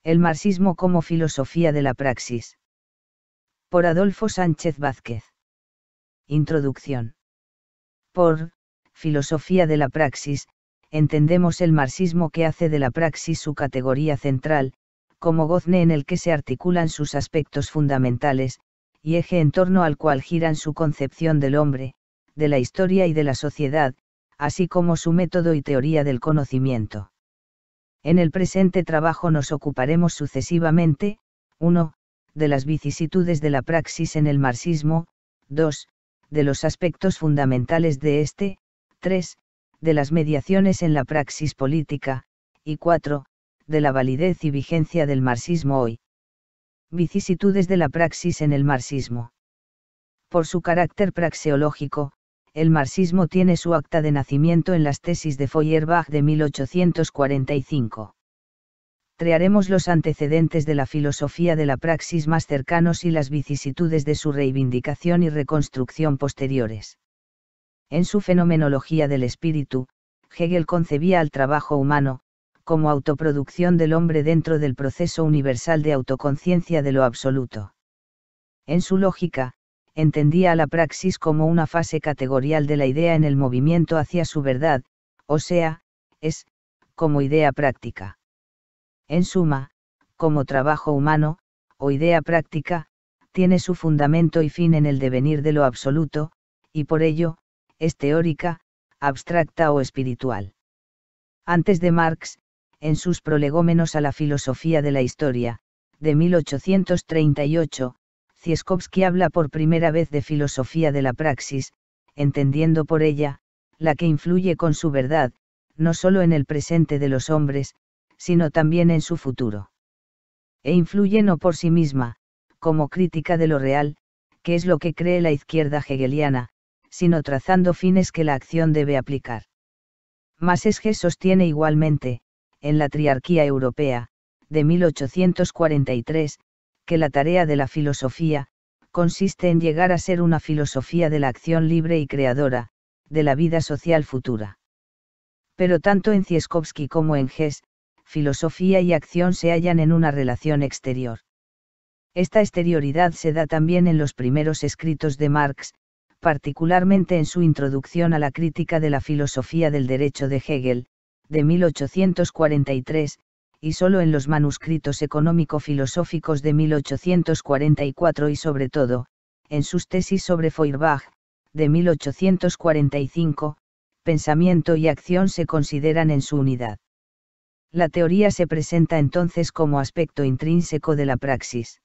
El marxismo como filosofía de la praxis. Por Adolfo Sánchez Vázquez. Introducción. Por filosofía de la praxis, entendemos el marxismo que hace de la praxis su categoría central, como gozne en el que se articulan sus aspectos fundamentales, y eje en torno al cual giran su concepción del hombre, de la historia y de la sociedad, así como su método y teoría del conocimiento. En el presente trabajo nos ocuparemos sucesivamente, 1. De las vicisitudes de la praxis en el marxismo, 2. De los aspectos fundamentales de este, 3. De las mediaciones en la praxis política, y 4. De la validez y vigencia del marxismo hoy. Vicisitudes de la praxis en el marxismo. Por su carácter praxeológico, el marxismo tiene su acta de nacimiento en las tesis de Feuerbach de 1845. Traeremos los antecedentes de la filosofía de la praxis más cercanos y las vicisitudes de su reivindicación y reconstrucción posteriores. En su fenomenología del espíritu, Hegel concebía al trabajo humano, como autoproducción del hombre dentro del proceso universal de autoconciencia de lo absoluto. En su lógica, entendía a la praxis como una fase categorial de la idea en el movimiento hacia su verdad, o sea, es, como idea práctica. En suma, como trabajo humano, o idea práctica, tiene su fundamento y fin en el devenir de lo absoluto, y por ello, es teórica, abstracta o espiritual. Antes de Marx, en sus prolegómenos a la filosofía de la historia, de 1838, Tsiskowski habla por primera vez de filosofía de la praxis, entendiendo por ella, la que influye con su verdad, no solo en el presente de los hombres, sino también en su futuro. E influye no por sí misma, como crítica de lo real, que es lo que cree la izquierda hegeliana, sino trazando fines que la acción debe aplicar. Masesge sostiene igualmente, en la Triarquía Europea, de 1843, que la tarea de la filosofía, consiste en llegar a ser una filosofía de la acción libre y creadora, de la vida social futura. Pero tanto en Tsiskowski como en Hess, filosofía y acción se hallan en una relación exterior. Esta exterioridad se da también en los primeros escritos de Marx, particularmente en su introducción a la crítica de la filosofía del derecho de Hegel, de 1843, y solo en los manuscritos económico-filosóficos de 1844 y sobre todo, en sus tesis sobre Feuerbach, de 1845, pensamiento y acción se consideran en su unidad. La teoría se presenta entonces como aspecto intrínseco de la praxis.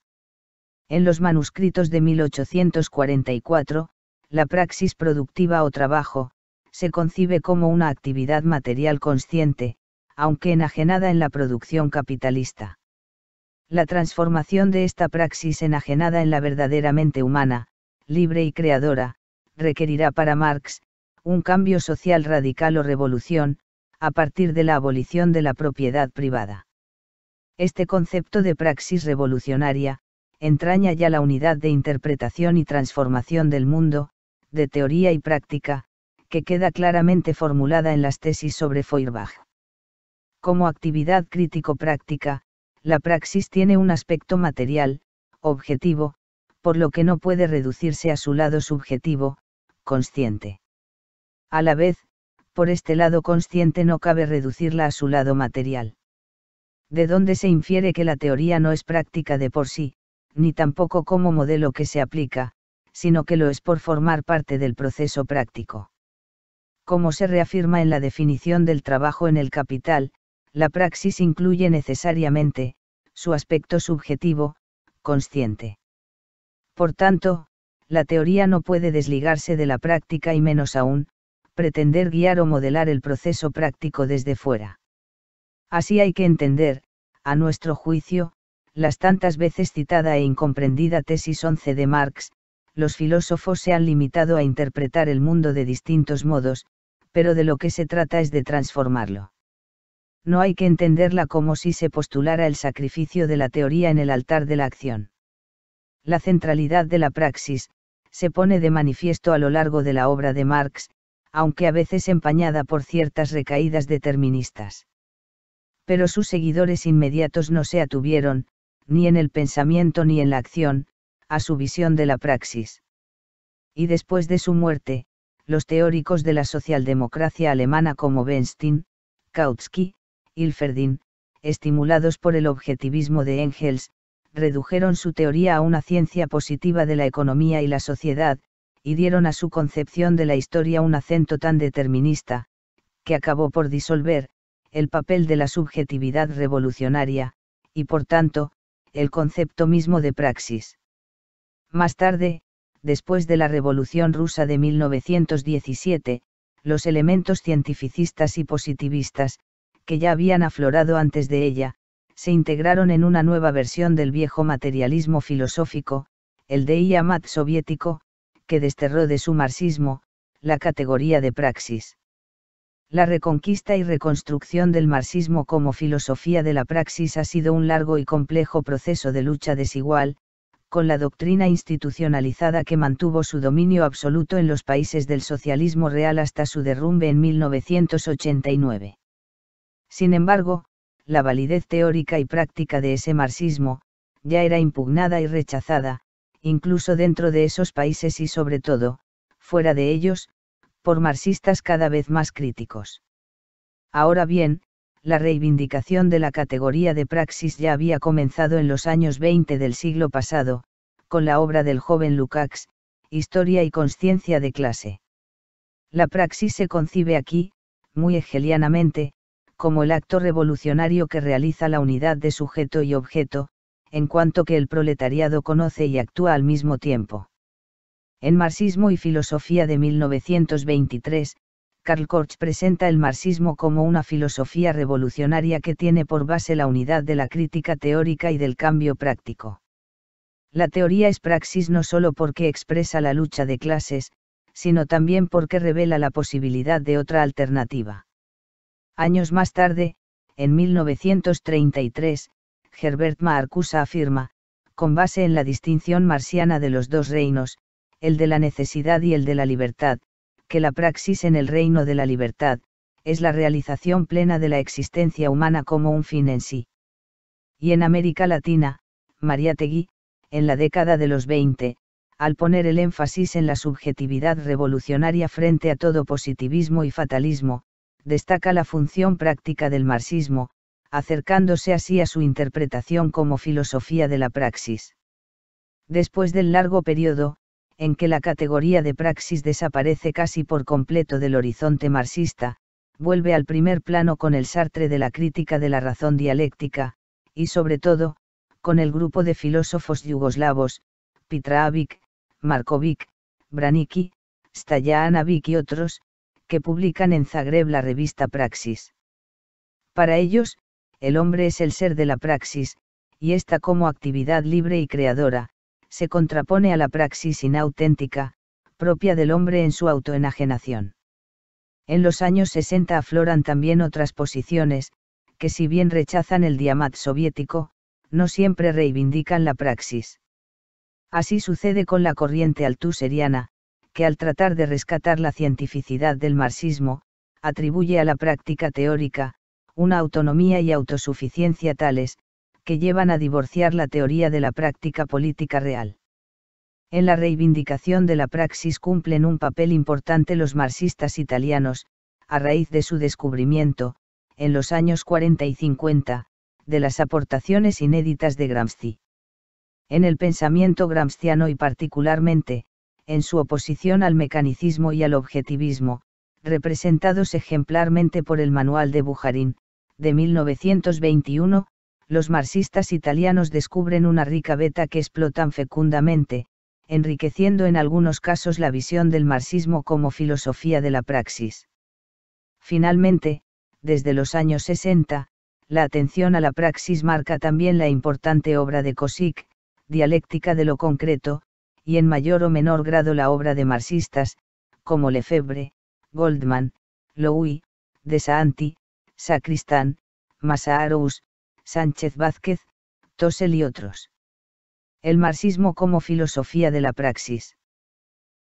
En los manuscritos de 1844, la praxis productiva o trabajo, se concibe como una actividad material consciente, aunque enajenada en la producción capitalista. La transformación de esta praxis enajenada en la verdaderamente humana, libre y creadora, requerirá para Marx, un cambio social radical o revolución, a partir de la abolición de la propiedad privada. Este concepto de praxis revolucionaria, entraña ya la unidad de interpretación y transformación del mundo, de teoría y práctica, que queda claramente formulada en las tesis sobre Feuerbach. Como actividad crítico-práctica, la praxis tiene un aspecto material, objetivo, por lo que no puede reducirse a su lado subjetivo, consciente. A la vez, por este lado consciente no cabe reducirla a su lado material. De donde se infiere que la teoría no es práctica de por sí, ni tampoco como modelo que se aplica, sino que lo es por formar parte del proceso práctico. Como se reafirma en la definición del trabajo en el Capital, la praxis incluye necesariamente, su aspecto subjetivo, consciente. Por tanto, la teoría no puede desligarse de la práctica y menos aún, pretender guiar o modelar el proceso práctico desde fuera. Así hay que entender, a nuestro juicio, las tantas veces citada e incomprendida tesis 11 de Marx. Los filósofos se han limitado a interpretar el mundo de distintos modos, pero de lo que se trata es de transformarlo. No hay que entenderla como si se postulara el sacrificio de la teoría en el altar de la acción. La centralidad de la praxis, se pone de manifiesto a lo largo de la obra de Marx, aunque a veces empañada por ciertas recaídas deterministas. Pero sus seguidores inmediatos no se atuvieron, ni en el pensamiento ni en la acción, a su visión de la praxis. Y después de su muerte, los teóricos de la socialdemocracia alemana como Bernstein, Kautsky, Hilferding, estimulados por el objetivismo de Engels, redujeron su teoría a una ciencia positiva de la economía y la sociedad, y dieron a su concepción de la historia un acento tan determinista, que acabó por disolver el papel de la subjetividad revolucionaria, y por tanto, el concepto mismo de praxis. Más tarde, después de la Revolución Rusa de 1917, los elementos cientificistas y positivistas, que ya habían aflorado antes de ella, se integraron en una nueva versión del viejo materialismo filosófico, el Deiamat soviético, que desterró de su marxismo la categoría de praxis. La reconquista y reconstrucción del marxismo como filosofía de la praxis ha sido un largo y complejo proceso de lucha desigual, con la doctrina institucionalizada que mantuvo su dominio absoluto en los países del socialismo real hasta su derrumbe en 1989. Sin embargo, la validez teórica y práctica de ese marxismo, ya era impugnada y rechazada, incluso dentro de esos países y sobre todo, fuera de ellos, por marxistas cada vez más críticos. Ahora bien, la reivindicación de la categoría de praxis ya había comenzado en los años 20 del siglo pasado, con la obra del joven Lukács, Historia y conciencia de clase. La praxis se concibe aquí, muy hegelianamente, como el acto revolucionario que realiza la unidad de sujeto y objeto, en cuanto que el proletariado conoce y actúa al mismo tiempo. En Marxismo y Filosofía de 1923, Karl Korsch presenta el marxismo como una filosofía revolucionaria que tiene por base la unidad de la crítica teórica y del cambio práctico. La teoría es praxis no solo porque expresa la lucha de clases, sino también porque revela la posibilidad de otra alternativa. Años más tarde, en 1933, Herbert Marcuse afirma, con base en la distinción marxiana de los dos reinos, el de la necesidad y el de la libertad, que la praxis en el reino de la libertad, es la realización plena de la existencia humana como un fin en sí. Y en América Latina, Mariátegui, en la década de los 20, al poner el énfasis en la subjetividad revolucionaria frente a todo positivismo y fatalismo, destaca la función práctica del marxismo, acercándose así a su interpretación como filosofía de la praxis. Después del largo periodo, en que la categoría de praxis desaparece casi por completo del horizonte marxista, vuelve al primer plano con el Sartre de la crítica de la razón dialéctica, y sobre todo, con el grupo de filósofos yugoslavos, Petraević, Marković, Branicki, Stojanović y otros, que publican en Zagreb la revista Praxis. Para ellos, el hombre es el ser de la praxis, y esta como actividad libre y creadora, se contrapone a la praxis inauténtica, propia del hombre en su autoenajenación. En los años 60 afloran también otras posiciones, que si bien rechazan el diamat soviético, no siempre reivindican la praxis. Así sucede con la corriente althuseriana, que al tratar de rescatar la cientificidad del marxismo, atribuye a la práctica teórica, una autonomía y autosuficiencia tales, que llevan a divorciar la teoría de la práctica política real. En la reivindicación de la praxis cumplen un papel importante los marxistas italianos, a raíz de su descubrimiento, en los años 40 y 50, de las aportaciones inéditas de Gramsci. En el pensamiento gramsciano y particularmente, en su oposición al mecanicismo y al objetivismo, representados ejemplarmente por el Manual de Bukharin, de 1921, los marxistas italianos descubren una rica veta que explotan fecundamente, enriqueciendo en algunos casos la visión del marxismo como filosofía de la praxis. Finalmente, desde los años 60, la atención a la praxis marca también la importante obra de Cosick, Dialéctica de lo concreto, y en mayor o menor grado la obra de marxistas, como Lefebvre, Goldman, Louis, de Saanti, Sacristán, Masaarous, Sánchez Vázquez, Tosel y otros. El marxismo como filosofía de la praxis.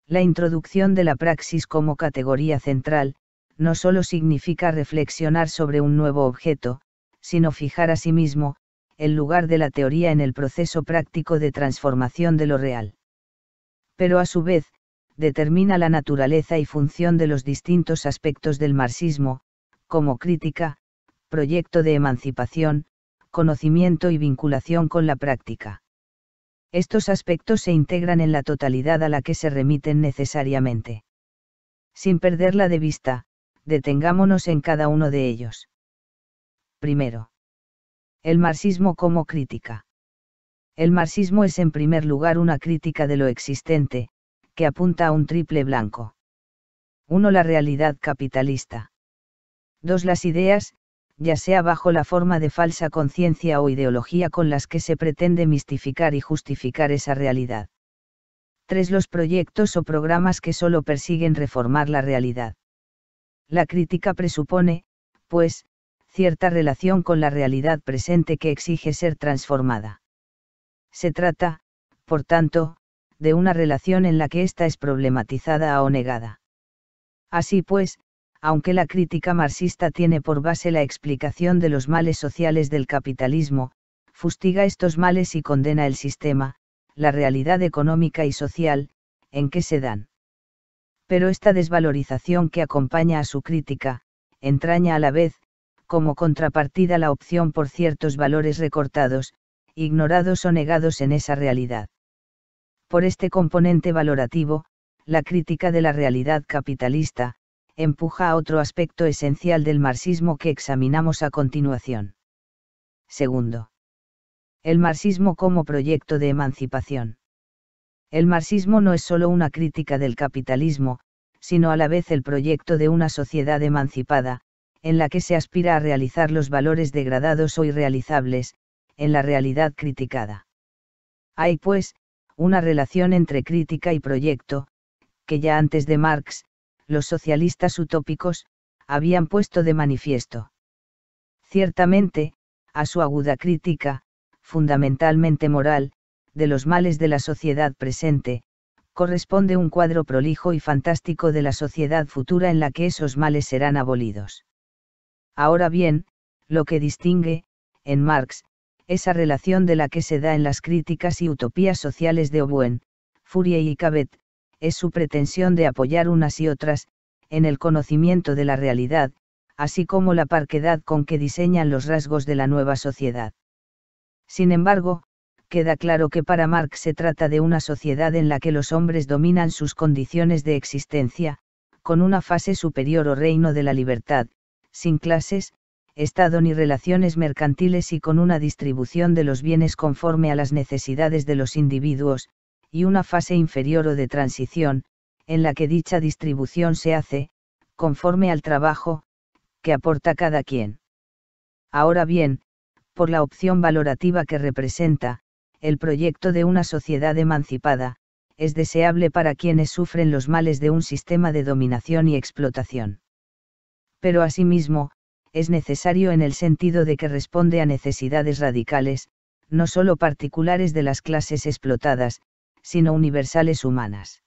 La introducción de la praxis como categoría central, no solo significa reflexionar sobre un nuevo objeto, sino fijar asimismo, el lugar de la teoría en el proceso práctico de transformación de lo real. Pero a su vez, determina la naturaleza y función de los distintos aspectos del marxismo, como crítica, proyecto de emancipación, conocimiento y vinculación con la práctica. Estos aspectos se integran en la totalidad a la que se remiten necesariamente. Sin perderla de vista, detengámonos en cada uno de ellos. Primero, el marxismo como crítica. El marxismo es en primer lugar una crítica de lo existente, que apunta a un triple blanco. 1. La realidad capitalista. 2. Las ideas, ya sea bajo la forma de falsa conciencia o ideología con las que se pretende mistificar y justificar esa realidad. 3. Los proyectos o programas que solo persiguen reformar la realidad. La crítica presupone, pues, cierta relación con la realidad presente que exige ser transformada. Se trata, por tanto, de una relación en la que ésta es problematizada o negada. Así pues, aunque la crítica marxista tiene por base la explicación de los males sociales del capitalismo, fustiga estos males y condena el sistema, la realidad económica y social, en que se dan. Pero esta desvalorización que acompaña a su crítica, entraña a la vez, como contrapartida la opción por ciertos valores recortados, ignorados o negados en esa realidad. Por este componente valorativo, la crítica de la realidad capitalista, empuja a otro aspecto esencial del marxismo que examinamos a continuación. Segundo, el marxismo como proyecto de emancipación. El marxismo no es solo una crítica del capitalismo, sino a la vez el proyecto de una sociedad emancipada, en la que se aspira a realizar los valores degradados o irrealizables, en la realidad criticada. Hay, pues, una relación entre crítica y proyecto, que ya antes de Marx, los socialistas utópicos, habían puesto de manifiesto. Ciertamente, a su aguda crítica, fundamentalmente moral, de los males de la sociedad presente, corresponde un cuadro prolijo y fantástico de la sociedad futura en la que esos males serán abolidos. Ahora bien, lo que distingue, en Marx, esa relación de la que se da en las críticas y utopías sociales de Owen, Fourier y Cabet, es su pretensión de apoyar unas y otras, en el conocimiento de la realidad, así como la parquedad con que diseñan los rasgos de la nueva sociedad. Sin embargo, queda claro que para Marx se trata de una sociedad en la que los hombres dominan sus condiciones de existencia, con una fase superior o reino de la libertad, sin clases, Estado ni relaciones mercantiles y con una distribución de los bienes conforme a las necesidades de los individuos, y una fase inferior o de transición, en la que dicha distribución se hace, conforme al trabajo, que aporta cada quien. Ahora bien, por la opción valorativa que representa, el proyecto de una sociedad emancipada, es deseable para quienes sufren los males de un sistema de dominación y explotación. Pero asimismo, es necesario en el sentido de que responde a necesidades radicales, no solo particulares de las clases explotadas, sino universales humanas.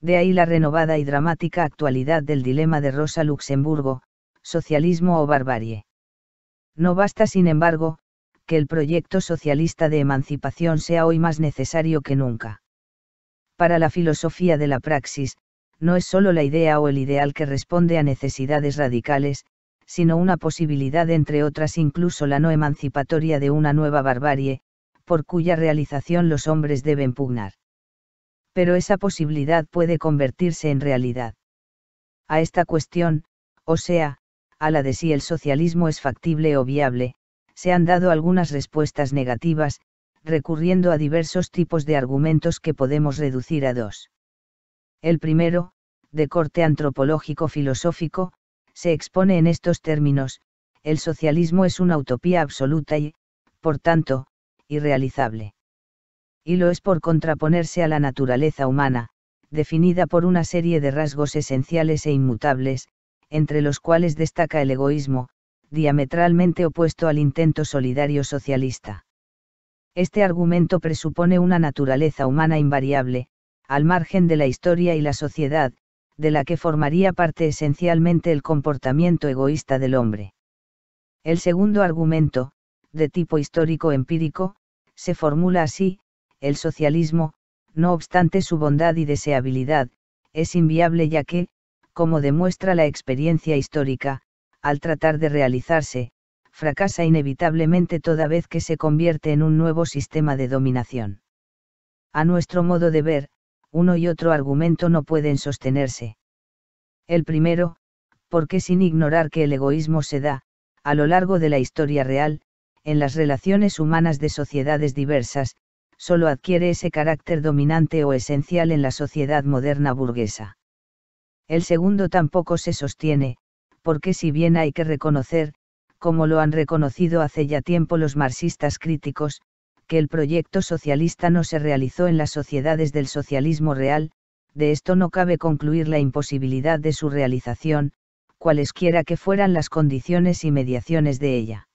De ahí la renovada y dramática actualidad del dilema de Rosa Luxemburgo, socialismo o barbarie. No basta, sin embargo, que el proyecto socialista de emancipación sea hoy más necesario que nunca. Para la filosofía de la praxis, no es solo la idea o el ideal que responde a necesidades radicales, sino una posibilidad entre otras incluso la no emancipatoria de una nueva barbarie, por cuya realización los hombres deben pugnar. Pero esa posibilidad puede convertirse en realidad. A esta cuestión, o sea, a la de si el socialismo es factible o viable, se han dado algunas respuestas negativas, recurriendo a diversos tipos de argumentos que podemos reducir a dos. El primero, de corte antropológico-filosófico, se expone en estos términos: el socialismo es una utopía absoluta y, por tanto, irrealizable. Y lo es por contraponerse a la naturaleza humana, definida por una serie de rasgos esenciales e inmutables, entre los cuales destaca el egoísmo, diametralmente opuesto al intento solidario socialista. Este argumento presupone una naturaleza humana invariable, al margen de la historia y la sociedad, de la que formaría parte esencialmente el comportamiento egoísta del hombre. El segundo argumento, de tipo histórico-empírico, se formula así: el socialismo, no obstante su bondad y deseabilidad, es inviable ya que, como demuestra la experiencia histórica, al tratar de realizarse, fracasa inevitablemente toda vez que se convierte en un nuevo sistema de dominación. A nuestro modo de ver, uno y otro argumento no pueden sostenerse. El primero, porque sin ignorar que el egoísmo se da, a lo largo de la historia real, en las relaciones humanas de sociedades diversas, solo adquiere ese carácter dominante o esencial en la sociedad moderna burguesa. El segundo tampoco se sostiene, porque si bien hay que reconocer, como lo han reconocido hace ya tiempo los marxistas críticos, que el proyecto socialista no se realizó en las sociedades del socialismo real, de esto no cabe concluir la imposibilidad de su realización, cualesquiera que fueran las condiciones y mediaciones de ella.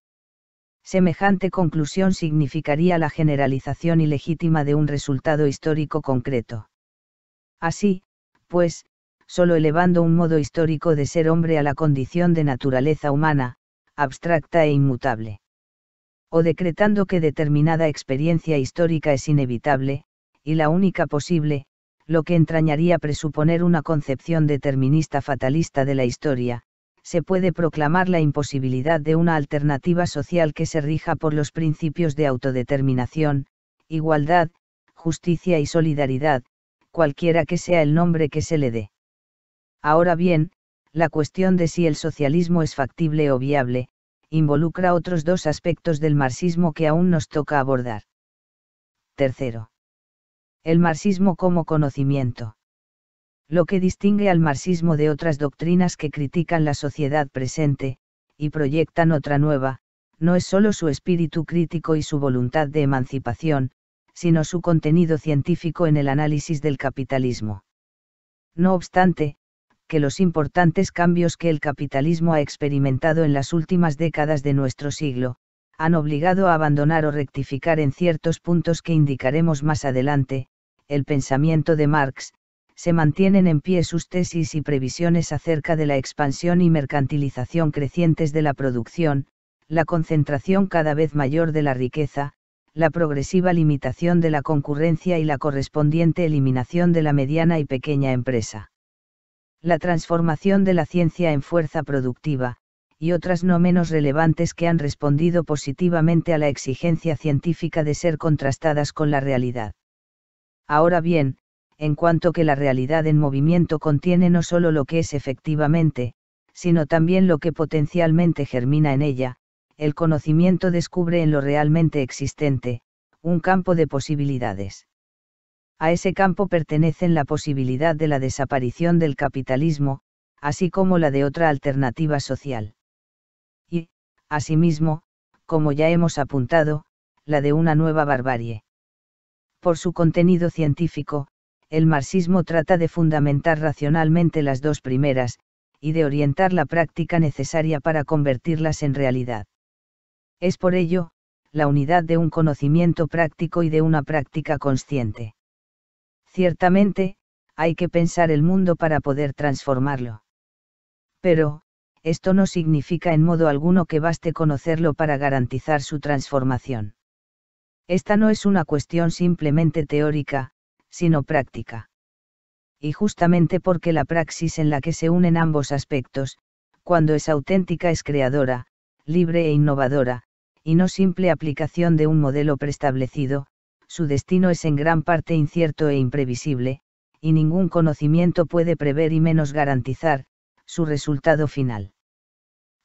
Semejante conclusión significaría la generalización ilegítima de un resultado histórico concreto. Así, pues, solo elevando un modo histórico de ser hombre a la condición de naturaleza humana, abstracta e inmutable, o decretando que determinada experiencia histórica es inevitable, y la única posible, lo que entrañaría presuponer una concepción determinista fatalista de la historia, se puede proclamar la imposibilidad de una alternativa social que se rija por los principios de autodeterminación, igualdad, justicia y solidaridad, cualquiera que sea el nombre que se le dé. Ahora bien, la cuestión de si el socialismo es factible o viable, involucra otros dos aspectos del marxismo que aún nos toca abordar. Tercero. El marxismo como conocimiento. Lo que distingue al marxismo de otras doctrinas que critican la sociedad presente, y proyectan otra nueva, no es solo su espíritu crítico y su voluntad de emancipación, sino su contenido científico en el análisis del capitalismo. No obstante, que los importantes cambios que el capitalismo ha experimentado en las últimas décadas de nuestro siglo, han obligado a abandonar o rectificar en ciertos puntos que indicaremos más adelante, el pensamiento de Marx, se mantienen en pie sus tesis y previsiones acerca de la expansión y mercantilización crecientes de la producción, la concentración cada vez mayor de la riqueza, la progresiva limitación de la concurrencia y la correspondiente eliminación de la mediana y pequeña empresa. La transformación de la ciencia en fuerza productiva, y otras no menos relevantes que han respondido positivamente a la exigencia científica de ser contrastadas con la realidad. Ahora bien, en cuanto que la realidad en movimiento contiene no solo lo que es efectivamente, sino también lo que potencialmente germina en ella, el conocimiento descubre en lo realmente existente, un campo de posibilidades. A ese campo pertenecen la posibilidad de la desaparición del capitalismo, así como la de otra alternativa social. Y, asimismo, como ya hemos apuntado, la de una nueva barbarie. Por su contenido científico, el marxismo trata de fundamentar racionalmente las dos primeras, y de orientar la práctica necesaria para convertirlas en realidad. Es por ello, la unidad de un conocimiento práctico y de una práctica consciente. Ciertamente, hay que pensar el mundo para poder transformarlo. Pero, esto no significa en modo alguno que baste conocerlo para garantizar su transformación. Esta no es una cuestión simplemente teórica, sino práctica. Y justamente porque la praxis en la que se unen ambos aspectos, cuando es auténtica es creadora, libre e innovadora, y no simple aplicación de un modelo preestablecido, su destino es en gran parte incierto e imprevisible, y ningún conocimiento puede prever y menos garantizar su resultado final.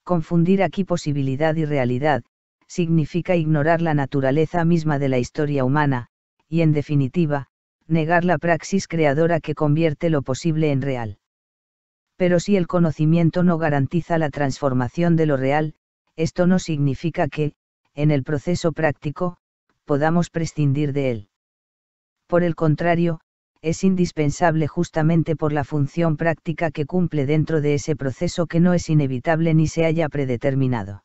Confundir aquí posibilidad y realidad, significa ignorar la naturaleza misma de la historia humana, y en definitiva, negar la praxis creadora que convierte lo posible en real. Pero si el conocimiento no garantiza la transformación de lo real, esto no significa que, en el proceso práctico, podamos prescindir de él. Por el contrario, es indispensable justamente por la función práctica que cumple dentro de ese proceso que no es inevitable ni se haya predeterminado.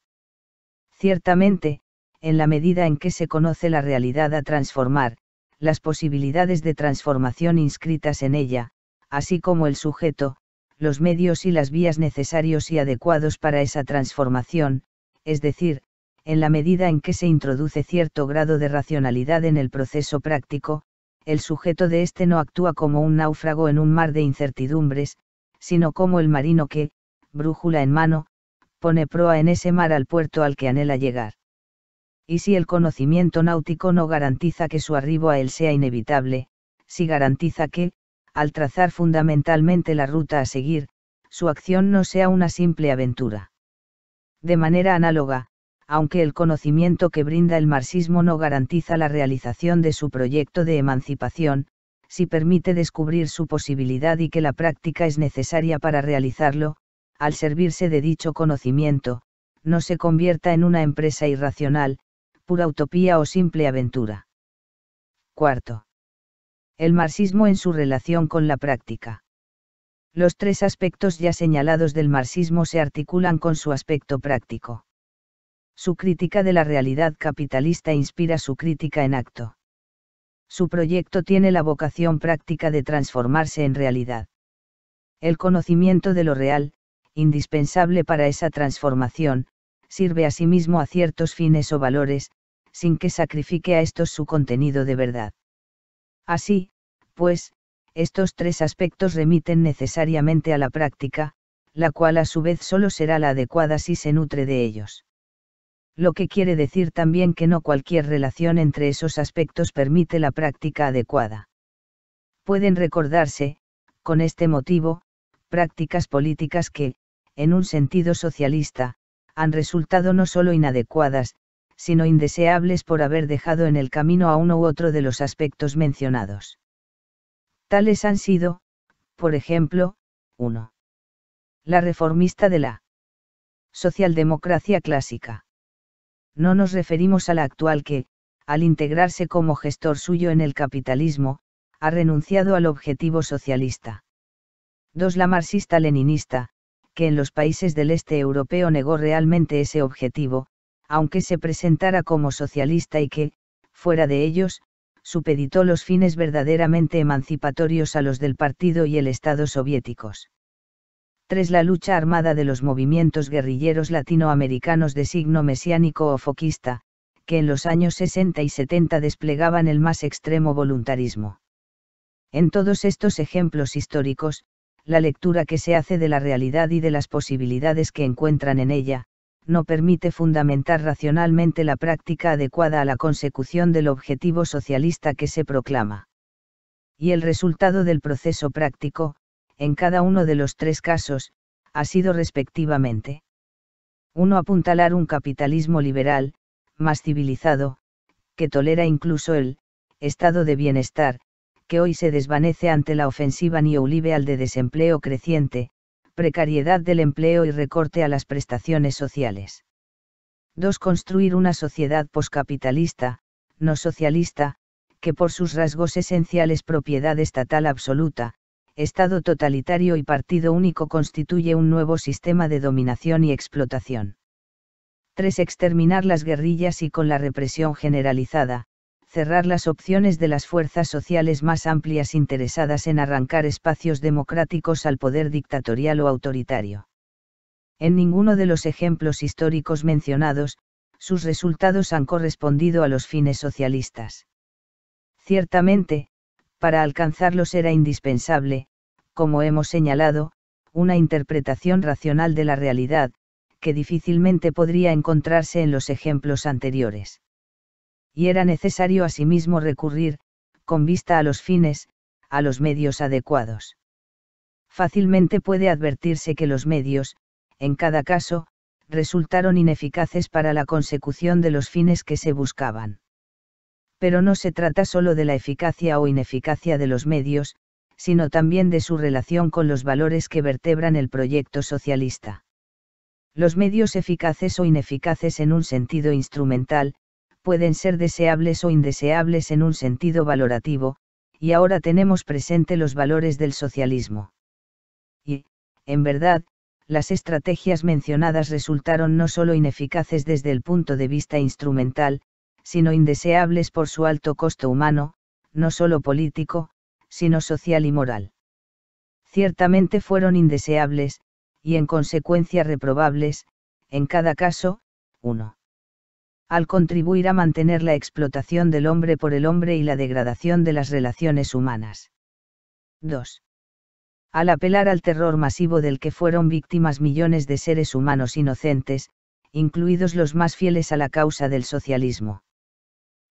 Ciertamente, en la medida en que se conoce la realidad a transformar, las posibilidades de transformación inscritas en ella, así como el sujeto, los medios y las vías necesarios y adecuados para esa transformación, es decir, en la medida en que se introduce cierto grado de racionalidad en el proceso práctico, el sujeto de éste no actúa como un náufrago en un mar de incertidumbres, sino como el marino que, brújula en mano, pone proa en ese mar al puerto al que anhela llegar. Y si el conocimiento náutico no garantiza que su arribo a él sea inevitable, si garantiza que, al trazar fundamentalmente la ruta a seguir, su acción no sea una simple aventura. De manera análoga, aunque el conocimiento que brinda el marxismo no garantiza la realización de su proyecto de emancipación, si permite descubrir su posibilidad y que la práctica es necesaria para realizarlo, al servirse de dicho conocimiento, no se convierta en una empresa irracional, pura utopía o simple aventura. Cuarto. El marxismo en su relación con la práctica. Los tres aspectos ya señalados del marxismo se articulan con su aspecto práctico. Su crítica de la realidad capitalista inspira su crítica en acto. Su proyecto tiene la vocación práctica de transformarse en realidad. El conocimiento de lo real, indispensable para esa transformación, sirve asimismo a ciertos fines o valores, sin que sacrifique a estos su contenido de verdad. Así, pues, estos tres aspectos remiten necesariamente a la práctica, la cual a su vez solo será la adecuada si se nutre de ellos. Lo que quiere decir también que no cualquier relación entre esos aspectos permite la práctica adecuada. Pueden recordarse, con este motivo, prácticas políticas que, en un sentido socialista, han resultado no solo inadecuadas, sino indeseables por haber dejado en el camino a uno u otro de los aspectos mencionados. Tales han sido, por ejemplo, 1. La reformista de la socialdemocracia clásica. No nos referimos a la actual que, al integrarse como gestor suyo en el capitalismo, ha renunciado al objetivo socialista. 2. La marxista-leninista, que en los países del este europeo negó realmente ese objetivo, aunque se presentara como socialista y que, fuera de ellos, supeditó los fines verdaderamente emancipatorios a los del partido y el Estado soviéticos. 3. La lucha armada de los movimientos guerrilleros latinoamericanos de signo mesiánico o foquista, que en los años 60 y 70 desplegaban el más extremo voluntarismo. En todos estos ejemplos históricos, la lectura que se hace de la realidad y de las posibilidades que encuentran en ella, no permite fundamentar racionalmente la práctica adecuada a la consecución del objetivo socialista que se proclama. Y el resultado del proceso práctico, en cada uno de los tres casos, ha sido respectivamente: 1. Apuntalar un capitalismo liberal, más civilizado, que tolera incluso el estado de bienestar, que hoy se desvanece ante la ofensiva neoliberal de desempleo creciente, precariedad del empleo y recorte a las prestaciones sociales. 2. Construir una sociedad poscapitalista, no socialista, que por sus rasgos esenciales propiedad estatal absoluta, Estado totalitario y partido único constituye un nuevo sistema de dominación y explotación. 3. Exterminar las guerrillas y con la represión generalizada, cerrar las opciones de las fuerzas sociales más amplias interesadas en arrancar espacios democráticos al poder dictatorial o autoritario. En ninguno de los ejemplos históricos mencionados, sus resultados han correspondido a los fines socialistas. Ciertamente, para alcanzarlos era indispensable, como hemos señalado, una interpretación racional de la realidad, que difícilmente podría encontrarse en los ejemplos anteriores. Y era necesario asimismo recurrir, con vista a los fines, a los medios adecuados. Fácilmente puede advertirse que los medios, en cada caso, resultaron ineficaces para la consecución de los fines que se buscaban. Pero no se trata solo de la eficacia o ineficacia de los medios, sino también de su relación con los valores que vertebran el proyecto socialista. Los medios eficaces o ineficaces en un sentido instrumental, pueden ser deseables o indeseables en un sentido valorativo, y ahora tenemos presente los valores del socialismo. Y, en verdad, las estrategias mencionadas resultaron no solo ineficaces desde el punto de vista instrumental, sino indeseables por su alto costo humano, no solo político, sino social y moral. Ciertamente fueron indeseables, y en consecuencia reprobables, en cada caso, 1. Al contribuir a mantener la explotación del hombre por el hombre y la degradación de las relaciones humanas. 2. Al apelar al terror masivo del que fueron víctimas millones de seres humanos inocentes, incluidos los más fieles a la causa del socialismo.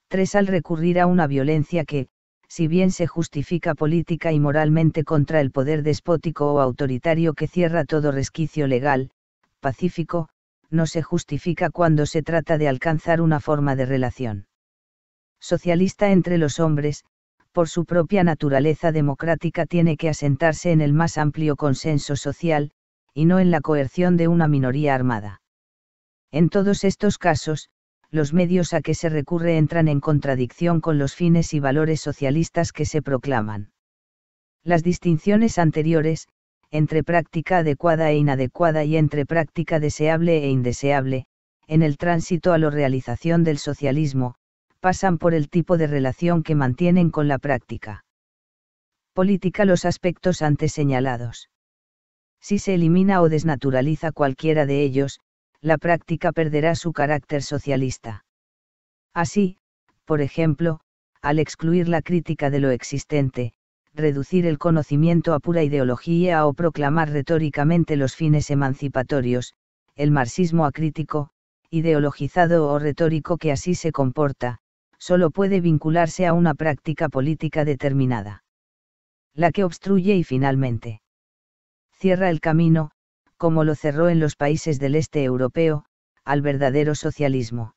3. Al recurrir a una violencia que, si bien se justifica política y moralmente contra el poder despótico o autoritario que cierra todo resquicio legal, pacífico, no se justifica cuando se trata de alcanzar una forma de relación socialista entre los hombres, por su propia naturaleza democrática tiene que asentarse en el más amplio consenso social, y no en la coerción de una minoría armada. En todos estos casos, los medios a que se recurre entran en contradicción con los fines y valores socialistas que se proclaman. Las distinciones anteriores, entre práctica adecuada e inadecuada y entre práctica deseable e indeseable, en el tránsito a la realización del socialismo, pasan por el tipo de relación que mantienen con la práctica política los aspectos antes señalados. Si se elimina o desnaturaliza cualquiera de ellos, la práctica perderá su carácter socialista. Así, por ejemplo, al excluir la crítica de lo existente, reducir el conocimiento a pura ideología o proclamar retóricamente los fines emancipatorios, el marxismo acrítico, ideologizado o retórico que así se comporta, solo puede vincularse a una práctica política determinada. La que obstruye y finalmente cierra el camino, como lo cerró en los países del este europeo, al verdadero socialismo.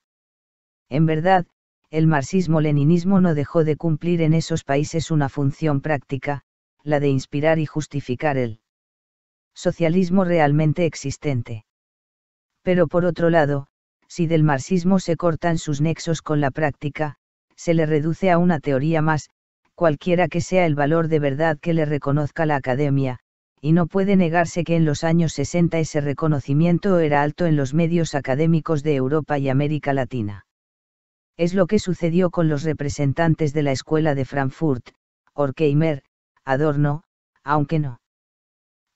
En verdad, el marxismo-leninismo no dejó de cumplir en esos países una función práctica, la de inspirar y justificar el socialismo realmente existente. Pero por otro lado, si del marxismo se cortan sus nexos con la práctica, se le reduce a una teoría más, cualquiera que sea el valor de verdad que le reconozca la academia, y no puede negarse que en los años 60 ese reconocimiento era alto en los medios académicos de Europa y América Latina. Es lo que sucedió con los representantes de la Escuela de Frankfurt, Horkheimer, Adorno, aunque no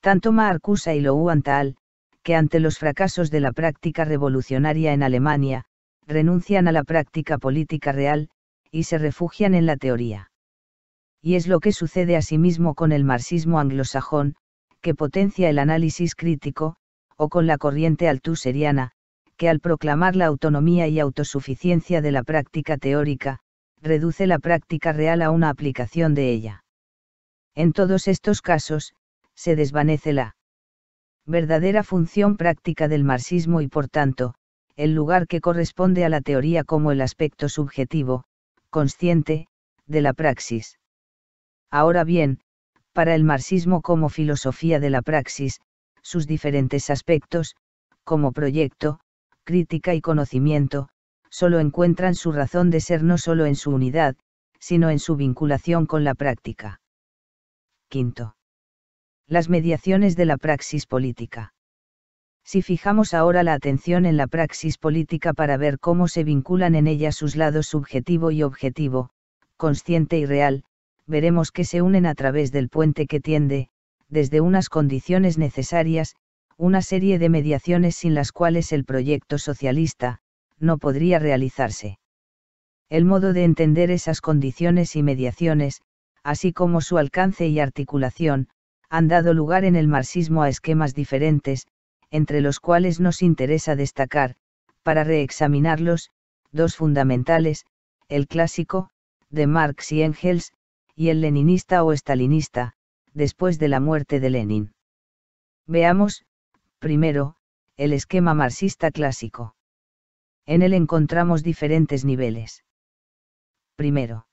tanto Marcuse y Loewenthal, que ante los fracasos de la práctica revolucionaria en Alemania, renuncian a la práctica política real, y se refugian en la teoría. Y es lo que sucede asimismo con el marxismo anglosajón, que potencia el análisis crítico, o con la corriente althuseriana, que al proclamar la autonomía y autosuficiencia de la práctica teórica, reduce la práctica real a una aplicación de ella. En todos estos casos, se desvanece la verdadera función práctica del marxismo y por tanto, el lugar que corresponde a la teoría como el aspecto subjetivo, consciente, de la praxis. Ahora bien, para el marxismo como filosofía de la praxis, sus diferentes aspectos, como proyecto, crítica y conocimiento, solo encuentran su razón de ser no solo en su unidad, sino en su vinculación con la práctica. Quinto. Las mediaciones de la praxis política. Si fijamos ahora la atención en la praxis política para ver cómo se vinculan en ella sus lados subjetivo y objetivo, consciente y real, veremos que se unen a través del puente que tiende, desde unas condiciones necesarias, una serie de mediaciones sin las cuales el proyecto socialista, no podría realizarse. El modo de entender esas condiciones y mediaciones, así como su alcance y articulación, han dado lugar en el marxismo a esquemas diferentes, entre los cuales nos interesa destacar, para reexaminarlos, dos fundamentales, el clásico, de Marx y Engels, y el leninista o estalinista, después de la muerte de Lenin. Veamos, primero, el esquema marxista clásico. En él encontramos diferentes niveles. Primero,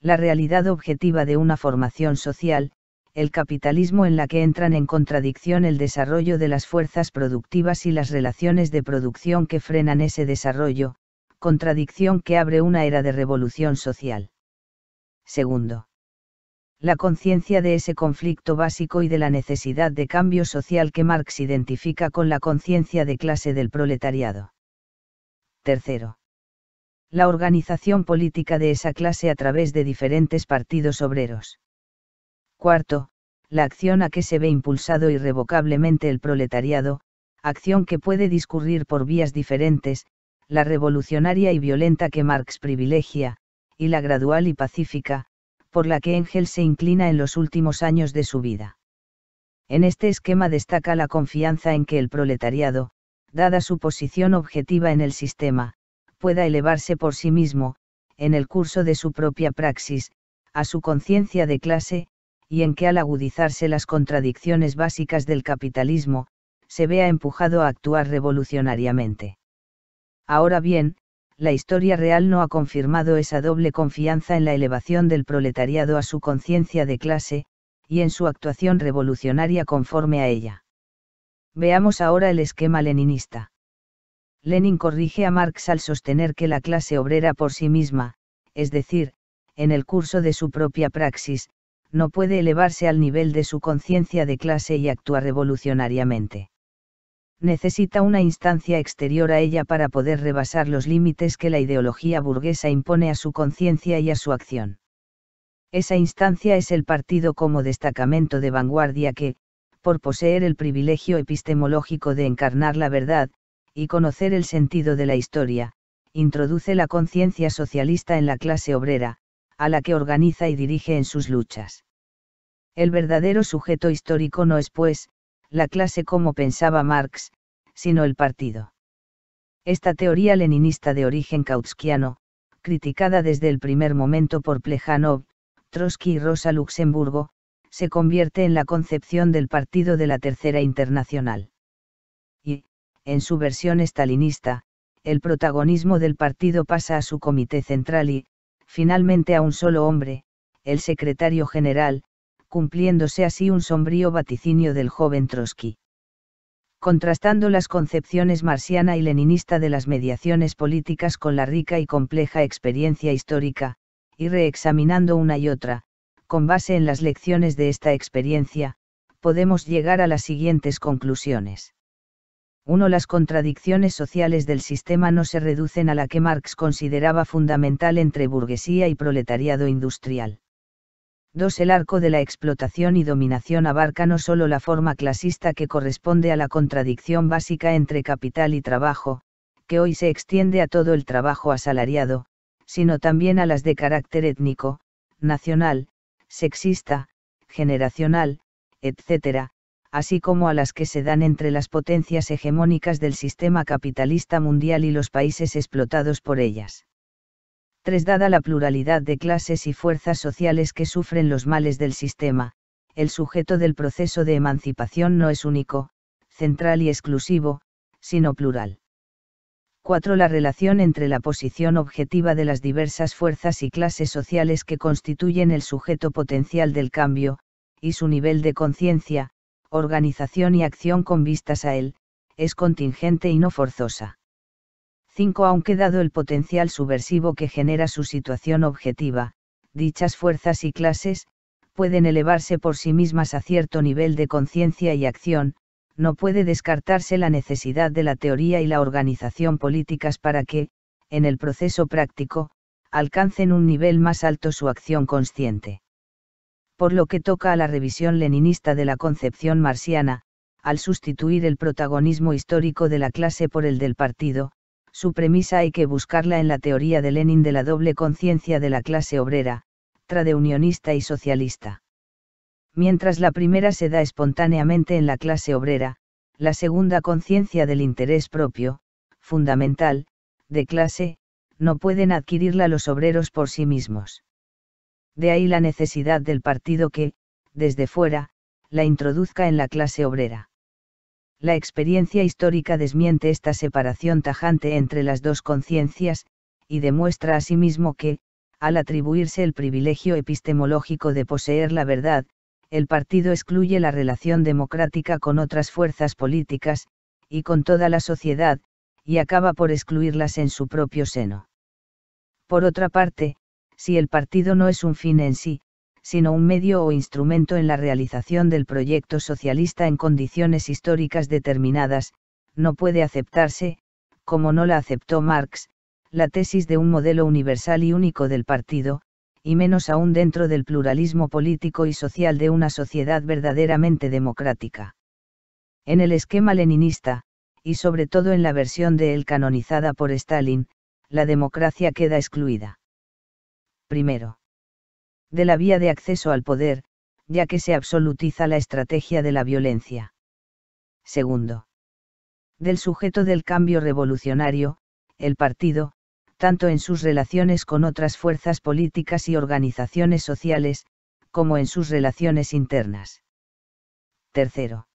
la realidad objetiva de una formación social, el capitalismo en la que entran en contradicción el desarrollo de las fuerzas productivas y las relaciones de producción que frenan ese desarrollo, contradicción que abre una era de revolución social. Segundo, la conciencia de ese conflicto básico y de la necesidad de cambio social que Marx identifica con la conciencia de clase del proletariado. Tercero, la organización política de esa clase a través de diferentes partidos obreros. Cuarto, la acción a que se ve impulsado irrevocablemente el proletariado, acción que puede discurrir por vías diferentes, la revolucionaria y violenta que Marx privilegia, y la gradual y pacífica, por la que Engels se inclina en los últimos años de su vida. En este esquema destaca la confianza en que el proletariado, dada su posición objetiva en el sistema, pueda elevarse por sí mismo, en el curso de su propia praxis, a su conciencia de clase, y en que al agudizarse las contradicciones básicas del capitalismo, se vea empujado a actuar revolucionariamente. Ahora bien, la historia real no ha confirmado esa doble confianza en la elevación del proletariado a su conciencia de clase, y en su actuación revolucionaria conforme a ella. Veamos ahora el esquema leninista. Lenin corrige a Marx al sostener que la clase obrera por sí misma, es decir, en el curso de su propia praxis, no puede elevarse al nivel de su conciencia de clase y actuar revolucionariamente. Necesita una instancia exterior a ella para poder rebasar los límites que la ideología burguesa impone a su conciencia y a su acción. Esa instancia es el partido como destacamento de vanguardia que, por poseer el privilegio epistemológico de encarnar la verdad, y conocer el sentido de la historia, introduce la conciencia socialista en la clase obrera, a la que organiza y dirige en sus luchas. El verdadero sujeto histórico no es, pues, la clase como pensaba Marx, sino el partido. Esta teoría leninista de origen kautskiano, criticada desde el primer momento por Plejánov, Trotsky y Rosa Luxemburgo, se convierte en la concepción del partido de la Tercera Internacional. Y, en su versión estalinista, el protagonismo del partido pasa a su comité central y, finalmente a un solo hombre, el secretario general, cumpliéndose así un sombrío vaticinio del joven Trotsky. Contrastando las concepciones marxiana y leninista de las mediaciones políticas con la rica y compleja experiencia histórica, y reexaminando una y otra, con base en las lecciones de esta experiencia, podemos llegar a las siguientes conclusiones. 1. Las contradicciones sociales del sistema no se reducen a la que Marx consideraba fundamental entre burguesía y proletariado industrial. 2. El arco de la explotación y dominación abarca no solo la forma clasista que corresponde a la contradicción básica entre capital y trabajo, que hoy se extiende a todo el trabajo asalariado, sino también a las de carácter étnico, nacional, sexista, generacional, etc., así como a las que se dan entre las potencias hegemónicas del sistema capitalista mundial y los países explotados por ellas. 3. Dada la pluralidad de clases y fuerzas sociales que sufren los males del sistema, el sujeto del proceso de emancipación no es único, central y exclusivo, sino plural. 4. La relación entre la posición objetiva de las diversas fuerzas y clases sociales que constituyen el sujeto potencial del cambio, y su nivel de conciencia, organización y acción con vistas a él, es contingente y no forzosa. 5. Aunque dado el potencial subversivo que genera su situación objetiva, dichas fuerzas y clases, pueden elevarse por sí mismas a cierto nivel de conciencia y acción, no puede descartarse la necesidad de la teoría y la organización políticas para que, en el proceso práctico, alcancen un nivel más alto su acción consciente. Por lo que toca a la revisión leninista de la concepción marxiana, al sustituir el protagonismo histórico de la clase por el del partido, su premisa hay que buscarla en la teoría de Lenin de la doble conciencia de la clase obrera, tradeunionista y socialista. Mientras la primera se da espontáneamente en la clase obrera, la segunda conciencia del interés propio, fundamental, de clase, no pueden adquirirla los obreros por sí mismos. De ahí la necesidad del partido que, desde fuera, la introduzca en la clase obrera. La experiencia histórica desmiente esta separación tajante entre las dos conciencias, y demuestra asimismo que, al atribuirse el privilegio epistemológico de poseer la verdad, el partido excluye la relación democrática con otras fuerzas políticas, y con toda la sociedad, y acaba por excluirlas en su propio seno. Por otra parte, si el partido no es un fin en sí, sino un medio o instrumento en la realización del proyecto socialista en condiciones históricas determinadas, no puede aceptarse, como no la aceptó Marx, la tesis de un modelo universal y único del partido, y menos aún dentro del pluralismo político y social de una sociedad verdaderamente democrática. En el esquema leninista, y sobre todo en la versión de él canonizada por Stalin, la democracia queda excluida. Primero, de la vía de acceso al poder, ya que se absolutiza la estrategia de la violencia. Segundo, del sujeto del cambio revolucionario, el partido, tanto en sus relaciones con otras fuerzas políticas y organizaciones sociales, como en sus relaciones internas. Tercero,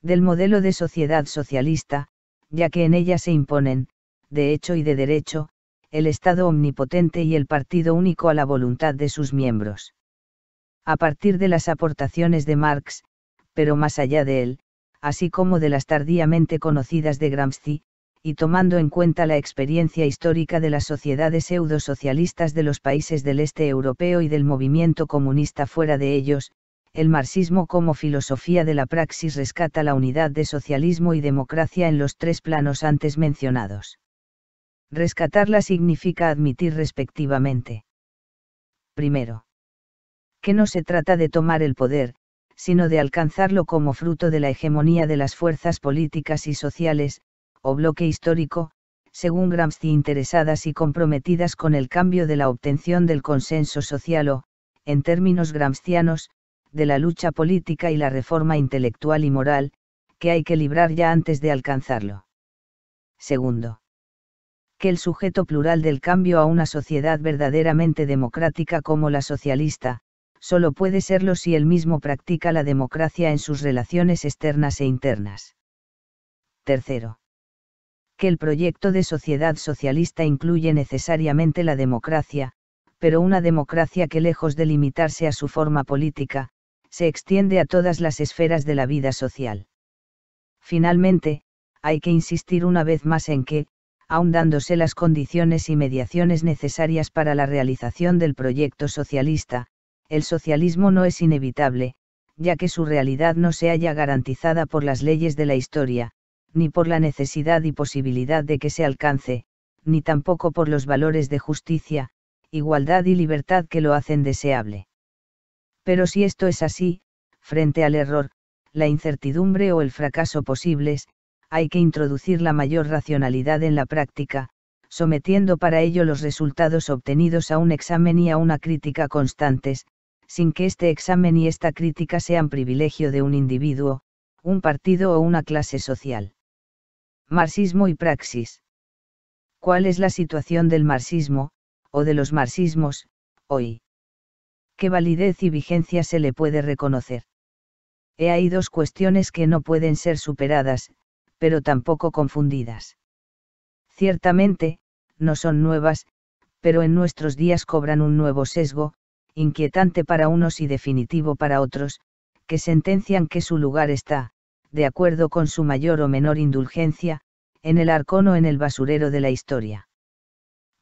del modelo de sociedad socialista, ya que en ella se imponen, de hecho y de derecho, el Estado omnipotente y el partido único a la voluntad de sus miembros. A partir de las aportaciones de Marx, pero más allá de él, así como de las tardíamente conocidas de Gramsci, y tomando en cuenta la experiencia histórica de las sociedades pseudo-socialistas de los países del este europeo y del movimiento comunista fuera de ellos, el marxismo como filosofía de la praxis rescata la unidad de socialismo y democracia en los tres planos antes mencionados. Rescatarla significa admitir respectivamente. Primero, que no se trata de tomar el poder, sino de alcanzarlo como fruto de la hegemonía de las fuerzas políticas y sociales, o bloque histórico, según Gramsci, interesadas y comprometidas con el cambio de la obtención del consenso social o, en términos gramscianos, de la lucha política y la reforma intelectual y moral, que hay que librar ya antes de alcanzarlo. Segundo, que el sujeto plural del cambio a una sociedad verdaderamente democrática como la socialista, solo puede serlo si él mismo practica la democracia en sus relaciones externas e internas. Tercero, que el proyecto de sociedad socialista incluye necesariamente la democracia, pero una democracia que lejos de limitarse a su forma política, se extiende a todas las esferas de la vida social. Finalmente, hay que insistir una vez más en que, aun dándose las condiciones y mediaciones necesarias para la realización del proyecto socialista, el socialismo no es inevitable, ya que su realidad no se halla garantizada por las leyes de la historia, ni por la necesidad y posibilidad de que se alcance, ni tampoco por los valores de justicia, igualdad y libertad que lo hacen deseable. Pero si esto es así, frente al error, la incertidumbre o el fracaso posibles, hay que introducir la mayor racionalidad en la práctica, sometiendo para ello los resultados obtenidos a un examen y a una crítica constantes, sin que este examen y esta crítica sean privilegio de un individuo, un partido o una clase social. Marxismo y praxis. ¿Cuál es la situación del marxismo, o de los marxismos, hoy? ¿Qué validez y vigencia se le puede reconocer? Hay dos cuestiones que no pueden ser superadas, pero tampoco confundidas. Ciertamente, no son nuevas, pero en nuestros días cobran un nuevo sesgo, inquietante para unos y definitivo para otros, que sentencian que su lugar está, de acuerdo con su mayor o menor indulgencia, en el arcón o en el basurero de la historia.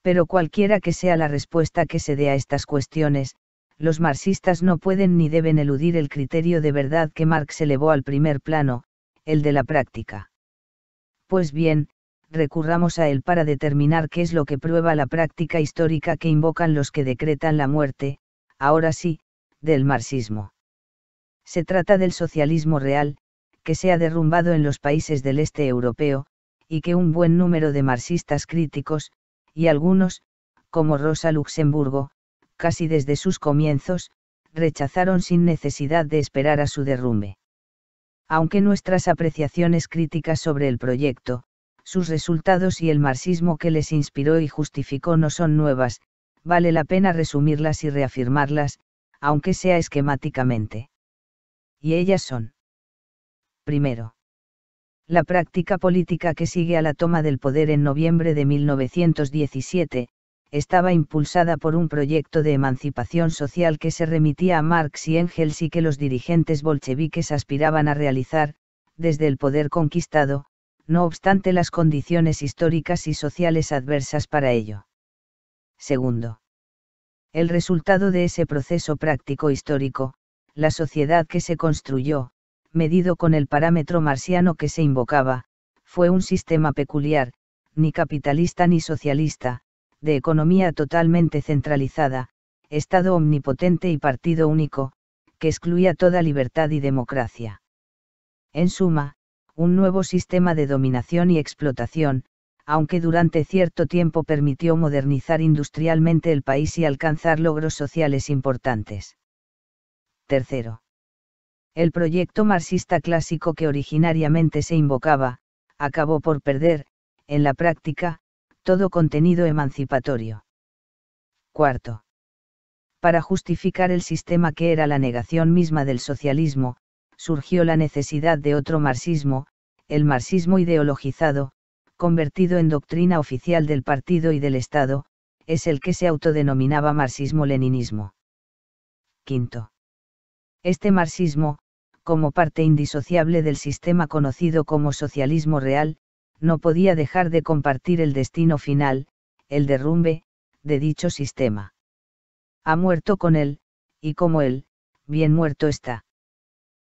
Pero cualquiera que sea la respuesta que se dé a estas cuestiones, los marxistas no pueden ni deben eludir el criterio de verdad que Marx elevó al primer plano, el de la práctica. Pues bien, recurramos a él para determinar qué es lo que prueba la práctica histórica que invocan los que decretan la muerte, ahora sí, del marxismo. Se trata del socialismo real, que se ha derrumbado en los países del este europeo, y que un buen número de marxistas críticos, y algunos, como Rosa Luxemburgo, casi desde sus comienzos, rechazaron sin necesidad de esperar a su derrumbe. Aunque nuestras apreciaciones críticas sobre el proyecto, sus resultados y el marxismo que les inspiró y justificó no son nuevas, vale la pena resumirlas y reafirmarlas, aunque sea esquemáticamente. Y ellas son: primero, la práctica política que sigue a la toma del poder en noviembre de 1917, estaba impulsada por un proyecto de emancipación social que se remitía a Marx y Engels y que los dirigentes bolcheviques aspiraban a realizar, desde el poder conquistado, no obstante las condiciones históricas y sociales adversas para ello. Segundo, el resultado de ese proceso práctico histórico, la sociedad que se construyó, medido con el parámetro marxiano que se invocaba, fue un sistema peculiar, ni capitalista ni socialista, de economía totalmente centralizada, Estado omnipotente y partido único, que excluía toda libertad y democracia. En suma, un nuevo sistema de dominación y explotación, aunque durante cierto tiempo permitió modernizar industrialmente el país y alcanzar logros sociales importantes. Tercero. El proyecto marxista clásico que originariamente se invocaba, acabó por perder, en la práctica, todo contenido emancipatorio. Cuarto. Para justificar el sistema que era la negación misma del socialismo, surgió la necesidad de otro marxismo, el marxismo ideologizado, convertido en doctrina oficial del partido y del Estado, es el que se autodenominaba marxismo-leninismo. Quinto. Este marxismo, como parte indisociable del sistema conocido como socialismo real, no podía dejar de compartir el destino final, el derrumbe, de dicho sistema. Ha muerto con él, y como él, bien muerto está.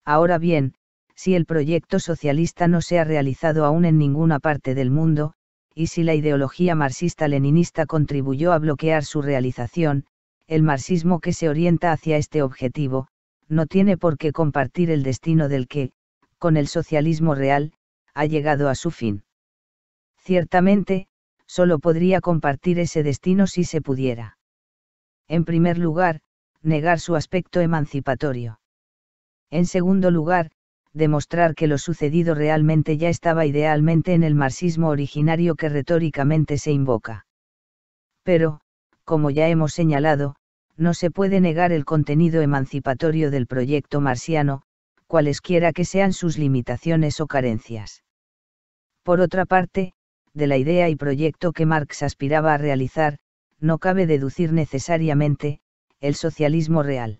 Ahora bien, si el proyecto socialista no se ha realizado aún en ninguna parte del mundo, y si la ideología marxista-leninista contribuyó a bloquear su realización, el marxismo que se orienta hacia este objetivo, no tiene por qué compartir el destino del que, con el socialismo real, ha llegado a su fin. Ciertamente, solo podría compartir ese destino si se pudiera. En primer lugar, negar su aspecto emancipatorio. En segundo lugar, demostrar que lo sucedido realmente ya estaba idealmente en el marxismo originario que retóricamente se invoca. Pero, como ya hemos señalado, no se puede negar el contenido emancipatorio del proyecto marxiano, cualesquiera que sean sus limitaciones o carencias. Por otra parte, de la idea y proyecto que Marx aspiraba a realizar, no cabe deducir necesariamente, el socialismo real.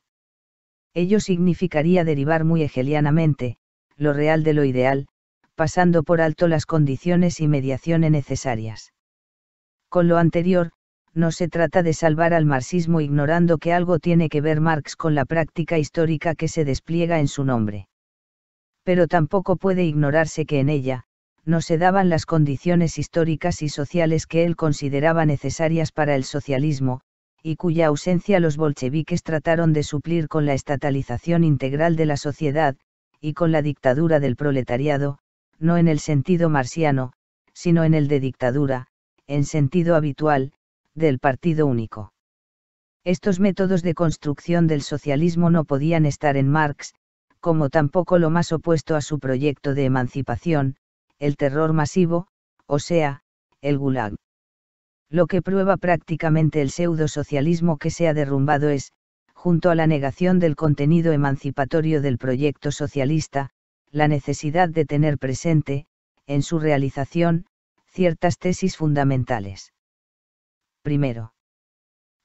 Ello significaría derivar muy hegelianamente, lo real de lo ideal, pasando por alto las condiciones y mediaciones necesarias. Con lo anterior, no se trata de salvar al marxismo ignorando que algo tiene que ver Marx con la práctica histórica que se despliega en su nombre. Pero tampoco puede ignorarse que en ella, no se daban las condiciones históricas y sociales que él consideraba necesarias para el socialismo, y cuya ausencia los bolcheviques trataron de suplir con la estatalización integral de la sociedad, y con la dictadura del proletariado, no en el sentido marxiano, sino en el de dictadura, en sentido habitual, del partido único. Estos métodos de construcción del socialismo no podían estar en Marx, como tampoco lo más opuesto a su proyecto de emancipación, el terror masivo, o sea, el Gulag. Lo que prueba prácticamente el pseudo-socialismo que se ha derrumbado es, junto a la negación del contenido emancipatorio del proyecto socialista, la necesidad de tener presente, en su realización, ciertas tesis fundamentales. Primero,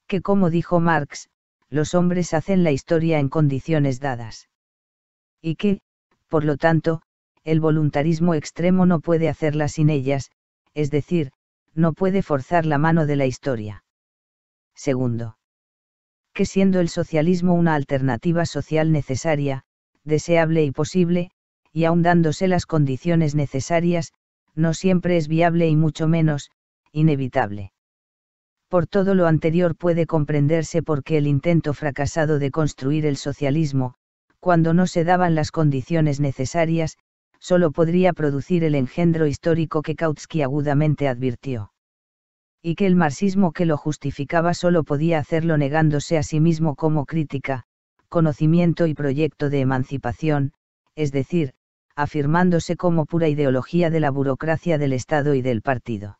que como dijo Marx, los hombres hacen la historia en condiciones dadas. Y que, por lo tanto, el voluntarismo extremo no puede hacerla sin ellas, es decir, no puede forzar la mano de la historia. Segundo, que siendo el socialismo una alternativa social necesaria, deseable y posible, y aun dándose las condiciones necesarias, no siempre es viable y mucho menos, inevitable. Por todo lo anterior puede comprenderse por qué el intento fracasado de construir el socialismo, cuando no se daban las condiciones necesarias, solo podría producir el engendro histórico que Kautsky agudamente advirtió. Y que el marxismo que lo justificaba solo podía hacerlo negándose a sí mismo como crítica, conocimiento y proyecto de emancipación, es decir, afirmándose como pura ideología de la burocracia del Estado y del partido.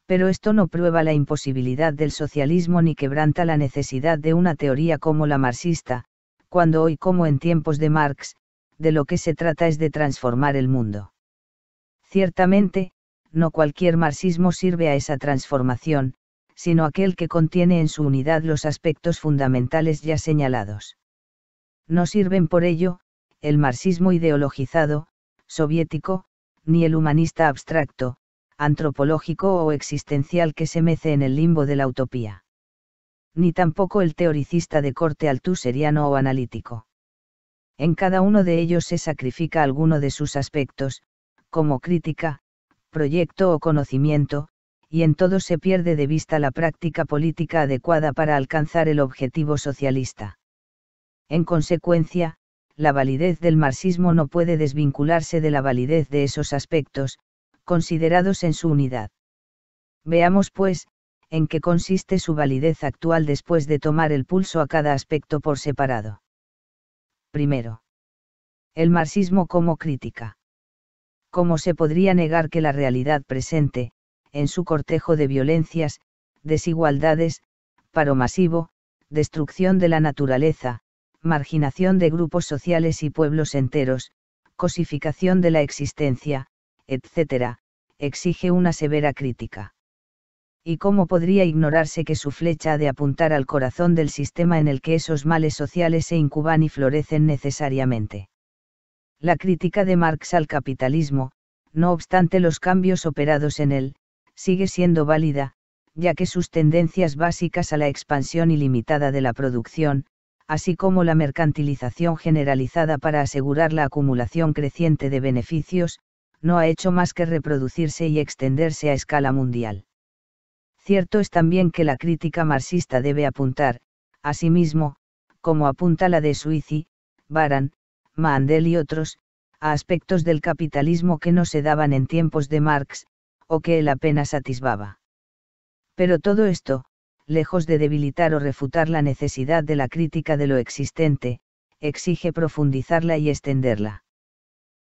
Pero esto no prueba la imposibilidad del socialismo ni quebranta la necesidad de una teoría como la marxista, cuando hoy como en tiempos de Marx, de lo que se trata es de transformar el mundo. Ciertamente, no cualquier marxismo sirve a esa transformación, sino aquel que contiene en su unidad los aspectos fundamentales ya señalados. No sirven por ello, el marxismo ideologizado, soviético, ni el humanista abstracto, antropológico o existencial que se mece en el limbo de la utopía. Ni tampoco el teoricista de corte altuseriano o analítico. En cada uno de ellos se sacrifica alguno de sus aspectos, como crítica, proyecto o conocimiento, y en todo se pierde de vista la práctica política adecuada para alcanzar el objetivo socialista. En consecuencia, la validez del marxismo no puede desvincularse de la validez de esos aspectos, considerados en su unidad. Veamos pues, en qué consiste su validez actual después de tomar el pulso a cada aspecto por separado. Primero. El marxismo como crítica. ¿Cómo se podría negar que la realidad presente, en su cortejo de violencias, desigualdades, paro masivo, destrucción de la naturaleza, marginación de grupos sociales y pueblos enteros, cosificación de la existencia, etc., exige una severa crítica? ¿Y cómo podría ignorarse que su flecha ha de apuntar al corazón del sistema en el que esos males sociales se incuban y florecen necesariamente? La crítica de Marx al capitalismo, no obstante los cambios operados en él, sigue siendo válida, ya que sus tendencias básicas a la expansión ilimitada de la producción, así como la mercantilización generalizada para asegurar la acumulación creciente de beneficios, no ha hecho más que reproducirse y extenderse a escala mundial. Cierto es también que la crítica marxista debe apuntar, asimismo, como apunta la de Suizy, Baran, Mandel y otros, a aspectos del capitalismo que no se daban en tiempos de Marx, o que él apenas atisbaba. Pero todo esto, lejos de debilitar o refutar la necesidad de la crítica de lo existente, exige profundizarla y extenderla.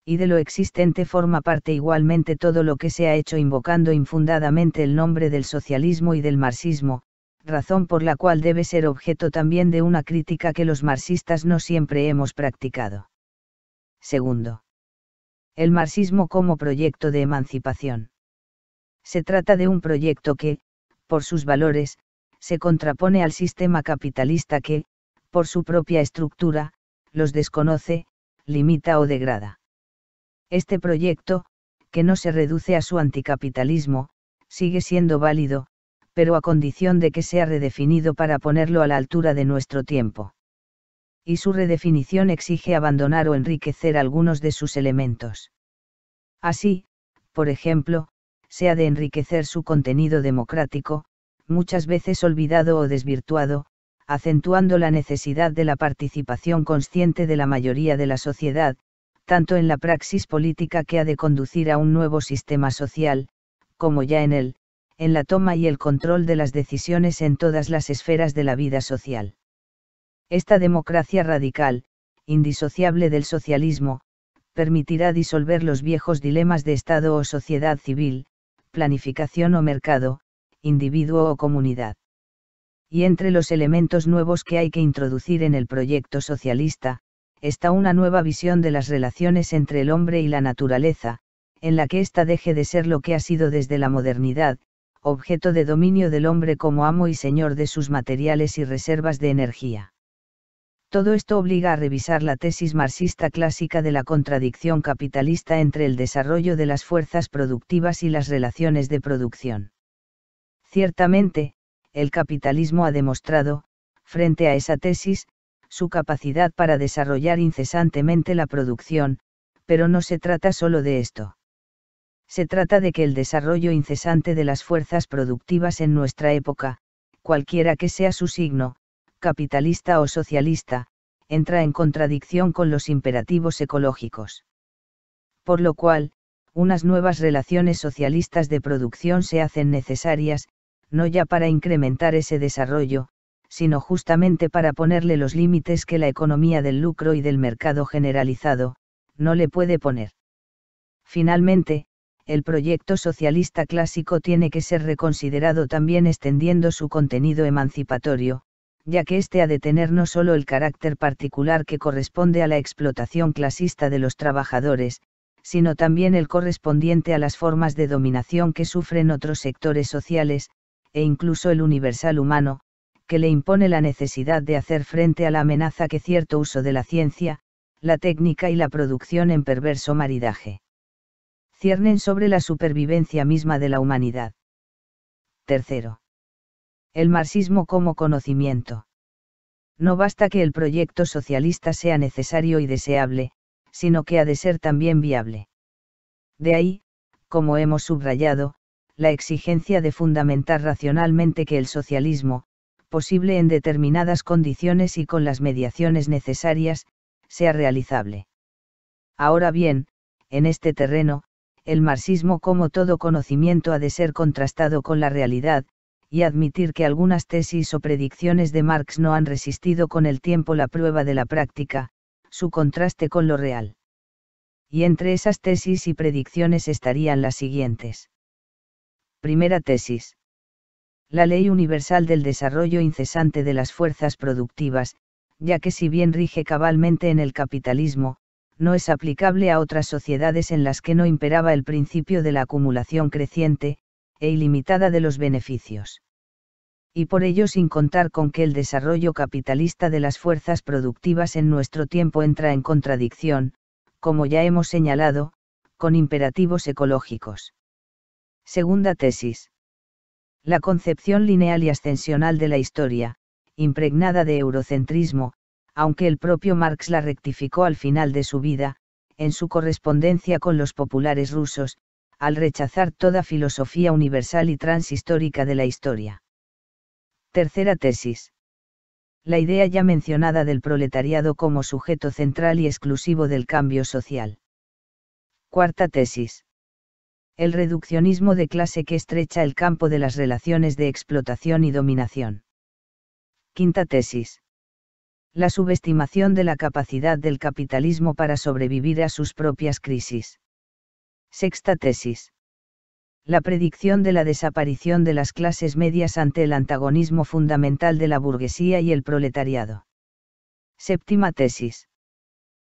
Y de lo existente forma parte igualmente todo lo que se ha hecho invocando infundadamente el nombre del socialismo y del marxismo, razón por la cual debe ser objeto también de una crítica que los marxistas no siempre hemos practicado. Segundo. El marxismo como proyecto de emancipación. Se trata de un proyecto que, por sus valores, se contrapone al sistema capitalista que, por su propia estructura, los desconoce, limita o degrada. Este proyecto, que no se reduce a su anticapitalismo, sigue siendo válido, pero a condición de que sea redefinido para ponerlo a la altura de nuestro tiempo. Y su redefinición exige abandonar o enriquecer algunos de sus elementos. Así, por ejemplo, se ha de enriquecer su contenido democrático, muchas veces olvidado o desvirtuado, acentuando la necesidad de la participación consciente de la mayoría de la sociedad, tanto en la praxis política que ha de conducir a un nuevo sistema social, como ya en la toma y el control de las decisiones en todas las esferas de la vida social. Esta democracia radical, indisociable del socialismo, permitirá disolver los viejos dilemas de Estado o sociedad civil, planificación o mercado, individuo o comunidad. Y entre los elementos nuevos que hay que introducir en el proyecto socialista, está una nueva visión de las relaciones entre el hombre y la naturaleza, en la que ésta deje de ser lo que ha sido desde la modernidad, objeto de dominio del hombre como amo y señor de sus materiales y reservas de energía. Todo esto obliga a revisar la tesis marxista clásica de la contradicción capitalista entre el desarrollo de las fuerzas productivas y las relaciones de producción. Ciertamente, el capitalismo ha demostrado, frente a esa tesis, su capacidad para desarrollar incesantemente la producción, pero no se trata solo de esto. Se trata de que el desarrollo incesante de las fuerzas productivas en nuestra época, cualquiera que sea su signo, capitalista o socialista, entra en contradicción con los imperativos ecológicos. Por lo cual, unas nuevas relaciones socialistas de producción se hacen necesarias, no ya para incrementar ese desarrollo, sino justamente para ponerle los límites que la economía del lucro y del mercado generalizado, no le puede poner. Finalmente, el proyecto socialista clásico tiene que ser reconsiderado también extendiendo su contenido emancipatorio, ya que éste ha de tener no solo el carácter particular que corresponde a la explotación clasista de los trabajadores, sino también el correspondiente a las formas de dominación que sufren otros sectores sociales, e incluso el universal humano, que le impone la necesidad de hacer frente a la amenaza que cierto uso de la ciencia, la técnica y la producción en perverso maridaje ciernen sobre la supervivencia misma de la humanidad. Tercero. El marxismo como conocimiento. No basta que el proyecto socialista sea necesario y deseable, sino que ha de ser también viable. De ahí, como hemos subrayado, la exigencia de fundamentar racionalmente que el socialismo, posible en determinadas condiciones y con las mediaciones necesarias, sea realizable. Ahora bien, en este terreno, el marxismo como todo conocimiento ha de ser contrastado con la realidad, y admitir que algunas tesis o predicciones de Marx no han resistido con el tiempo la prueba de la práctica, su contraste con lo real. Y entre esas tesis y predicciones estarían las siguientes. Primera tesis. La ley universal del desarrollo incesante de las fuerzas productivas, ya que si bien rige cabalmente en el capitalismo, no es aplicable a otras sociedades en las que no imperaba el principio de la acumulación creciente e ilimitada de los beneficios. Y por ello, sin contar con que el desarrollo capitalista de las fuerzas productivas en nuestro tiempo entra en contradicción, como ya hemos señalado, con imperativos ecológicos. Segunda tesis. La concepción lineal y ascensional de la historia, impregnada de eurocentrismo, aunque el propio Marx la rectificó al final de su vida, en su correspondencia con los populares rusos, al rechazar toda filosofía universal y transhistórica de la historia. Tercera tesis. La idea ya mencionada del proletariado como sujeto central y exclusivo del cambio social. Cuarta tesis. El reduccionismo de clase que estrecha el campo de las relaciones de explotación y dominación. Quinta tesis. La subestimación de la capacidad del capitalismo para sobrevivir a sus propias crisis. Sexta tesis. La predicción de la desaparición de las clases medias ante el antagonismo fundamental de la burguesía y el proletariado. Séptima tesis.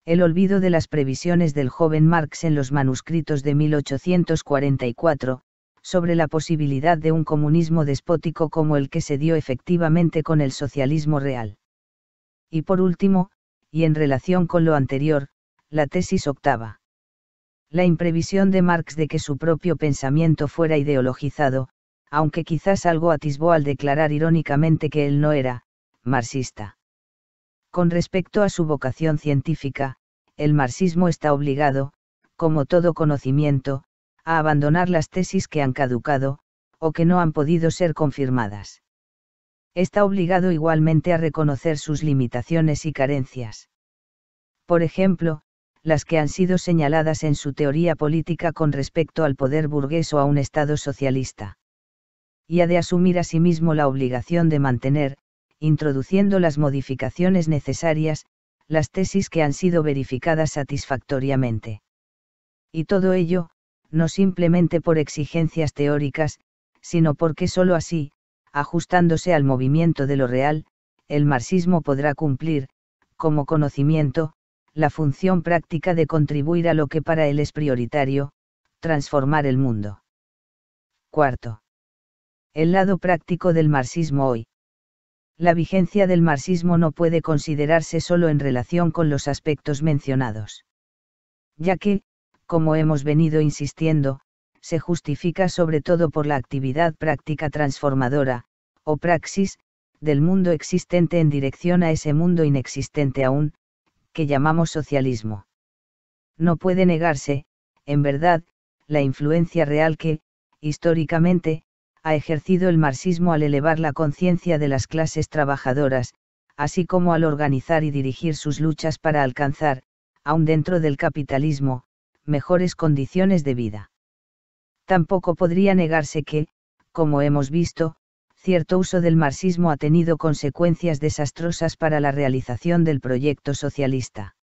El olvido de las previsiones del joven Marx en los manuscritos de 1844, sobre la posibilidad de un comunismo despótico como el que se dio efectivamente con el socialismo real. Y por último, y en relación con lo anterior, la tesis octava. La imprevisión de Marx de que su propio pensamiento fuera ideologizado, aunque quizás algo atisbó al declarar irónicamente que él no era marxista. Con respecto a su vocación científica, el marxismo está obligado, como todo conocimiento, a abandonar las tesis que han caducado, o que no han podido ser confirmadas. Está obligado igualmente a reconocer sus limitaciones y carencias. Por ejemplo, las que han sido señaladas en su teoría política con respecto al poder burgués o a un Estado socialista. Y ha de asumir asimismo la obligación de mantener, introduciendo las modificaciones necesarias, las tesis que han sido verificadas satisfactoriamente. Y todo ello, no simplemente por exigencias teóricas, sino porque sólo así, ajustándose al movimiento de lo real, el marxismo podrá cumplir, como conocimiento, la función práctica de contribuir a lo que para él es prioritario, transformar el mundo. Cuarto. El lado práctico del marxismo hoy. La vigencia del marxismo no puede considerarse solo en relación con los aspectos mencionados. Ya que, como hemos venido insistiendo, se justifica sobre todo por la actividad práctica transformadora, o praxis, del mundo existente en dirección a ese mundo inexistente aún, que llamamos socialismo. No puede negarse, en verdad, la influencia real que, históricamente, ha ejercido el marxismo al elevar la conciencia de las clases trabajadoras, así como al organizar y dirigir sus luchas para alcanzar, aun dentro del capitalismo, mejores condiciones de vida. Tampoco podría negarse que, como hemos visto, cierto uso del marxismo ha tenido consecuencias desastrosas para la realización del proyecto socialista.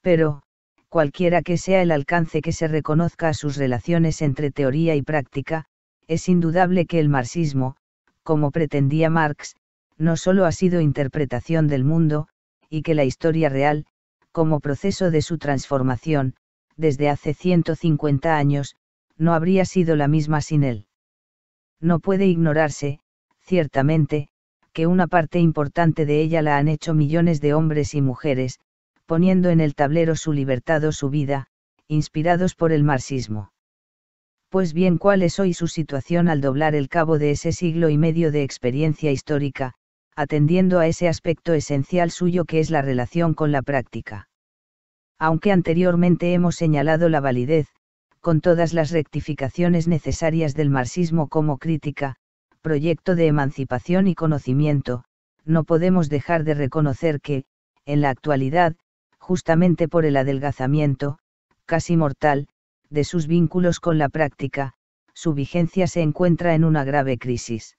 Pero, cualquiera que sea el alcance que se reconozca a sus relaciones entre teoría y práctica, es indudable que el marxismo, como pretendía Marx, no solo ha sido interpretación del mundo, y que la historia real, como proceso de su transformación, desde hace 150 años, no habría sido la misma sin él. No puede ignorarse, ciertamente, que una parte importante de ella la han hecho millones de hombres y mujeres, poniendo en el tablero su libertad o su vida, inspirados por el marxismo. Pues bien, ¿cuál es hoy su situación al doblar el cabo de ese siglo y medio de experiencia histórica, atendiendo a ese aspecto esencial suyo que es la relación con la práctica? Aunque anteriormente hemos señalado la validez, con todas las rectificaciones necesarias del marxismo como crítica, proyecto de emancipación y conocimiento, no podemos dejar de reconocer que, en la actualidad, justamente por el adelgazamiento, casi mortal, de sus vínculos con la práctica, su vigencia se encuentra en una grave crisis.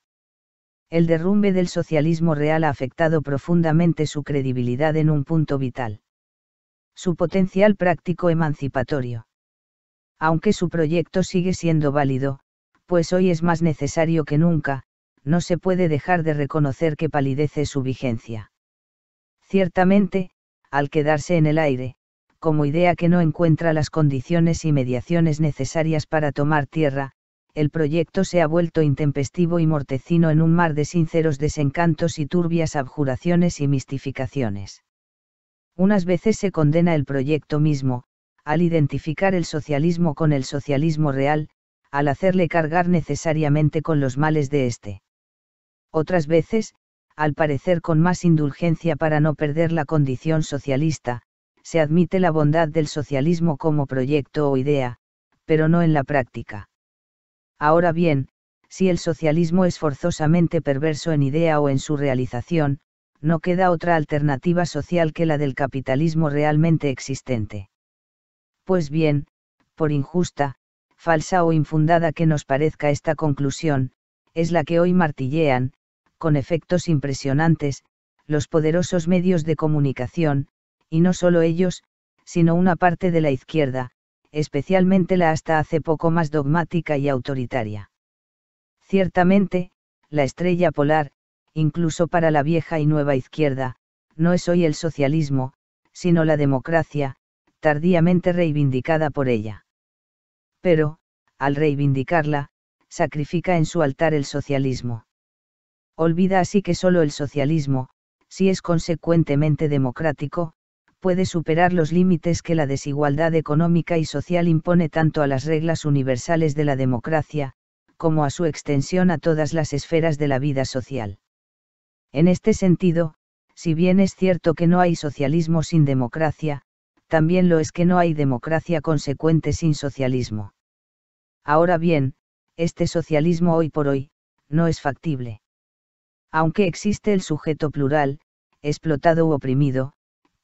El derrumbe del socialismo real ha afectado profundamente su credibilidad en un punto vital: su potencial práctico emancipatorio. Aunque su proyecto sigue siendo válido, pues hoy es más necesario que nunca, no se puede dejar de reconocer que palidece su vigencia. Ciertamente, al quedarse en el aire, como idea que no encuentra las condiciones y mediaciones necesarias para tomar tierra, el proyecto se ha vuelto intempestivo y mortecino en un mar de sinceros desencantos y turbias abjuraciones y mistificaciones. Unas veces se condena el proyecto mismo, al identificar el socialismo con el socialismo real, al hacerle cargar necesariamente con los males de éste. Otras veces, al parecer con más indulgencia para no perder la condición socialista, se admite la bondad del socialismo como proyecto o idea, pero no en la práctica. Ahora bien, si el socialismo es forzosamente perverso en idea o en su realización, no queda otra alternativa social que la del capitalismo realmente existente. Pues bien, por injusta, falsa o infundada que nos parezca esta conclusión, es la que hoy martillean, con efectos impresionantes, los poderosos medios de comunicación, y no solo ellos, sino una parte de la izquierda, especialmente la hasta hace poco más dogmática y autoritaria. Ciertamente, la estrella polar, incluso para la vieja y nueva izquierda, no es hoy el socialismo, sino la democracia, tardíamente reivindicada por ella. Pero, al reivindicarla, sacrifica en su altar el socialismo. Olvida así que solo el socialismo, si es consecuentemente democrático, puede superar los límites que la desigualdad económica y social impone tanto a las reglas universales de la democracia, como a su extensión a todas las esferas de la vida social. En este sentido, si bien es cierto que no hay socialismo sin democracia, también lo es que no hay democracia consecuente sin socialismo. Ahora bien, este socialismo hoy por hoy, no es factible. Aunque existe el sujeto plural, explotado u oprimido,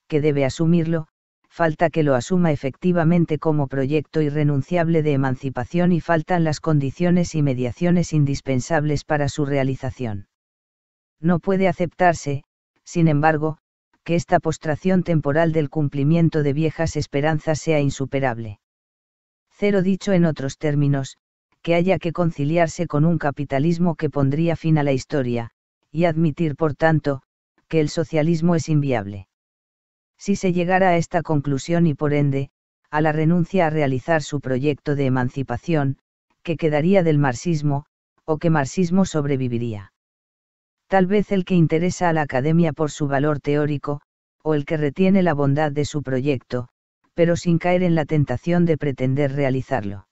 que debe asumirlo, falta que lo asuma efectivamente como proyecto irrenunciable de emancipación y faltan las condiciones y mediaciones indispensables para su realización. No puede aceptarse, sin embargo, que esta postración temporal del cumplimiento de viejas esperanzas sea insuperable. Cero dicho en otros términos, que haya que conciliarse con un capitalismo que pondría fin a la historia, y admitir por tanto, que el socialismo es inviable. Si se llegara a esta conclusión y por ende, a la renuncia a realizar su proyecto de emancipación, ¿qué quedaría del marxismo, o qué marxismo sobreviviría? Tal vez el que interesa a la academia por su valor teórico, o el que retiene la bondad de su proyecto, pero sin caer en la tentación de pretender realizarlo.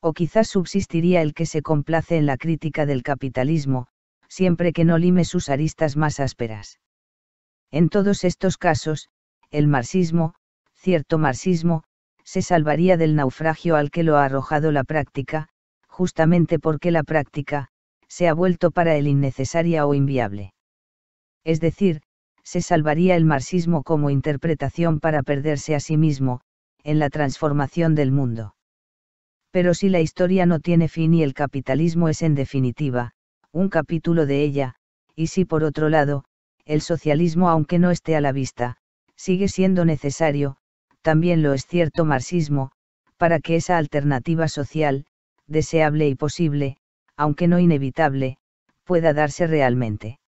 O quizás subsistiría el que se complace en la crítica del capitalismo, siempre que no lime sus aristas más ásperas. En todos estos casos, el marxismo, cierto marxismo, se salvaría del naufragio al que lo ha arrojado la práctica, justamente porque la práctica, se ha vuelto para él innecesaria o inviable. Es decir, se salvaría el marxismo como interpretación para perderse a sí mismo, en la transformación del mundo. Pero si la historia no tiene fin y el capitalismo es en definitiva, un capítulo de ella, y si por otro lado, el socialismo aunque no esté a la vista, sigue siendo necesario, también lo es cierto marxismo, para que esa alternativa social, deseable y posible, aunque no inevitable, pueda darse realmente.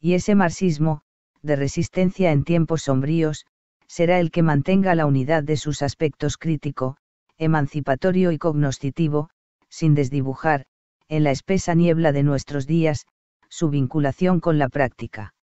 Y ese marxismo, de resistencia en tiempos sombríos, será el que mantenga la unidad de sus aspectos crítico, emancipatorio y cognoscitivo, sin desdibujar, en la espesa niebla de nuestros días, su vinculación con la práctica.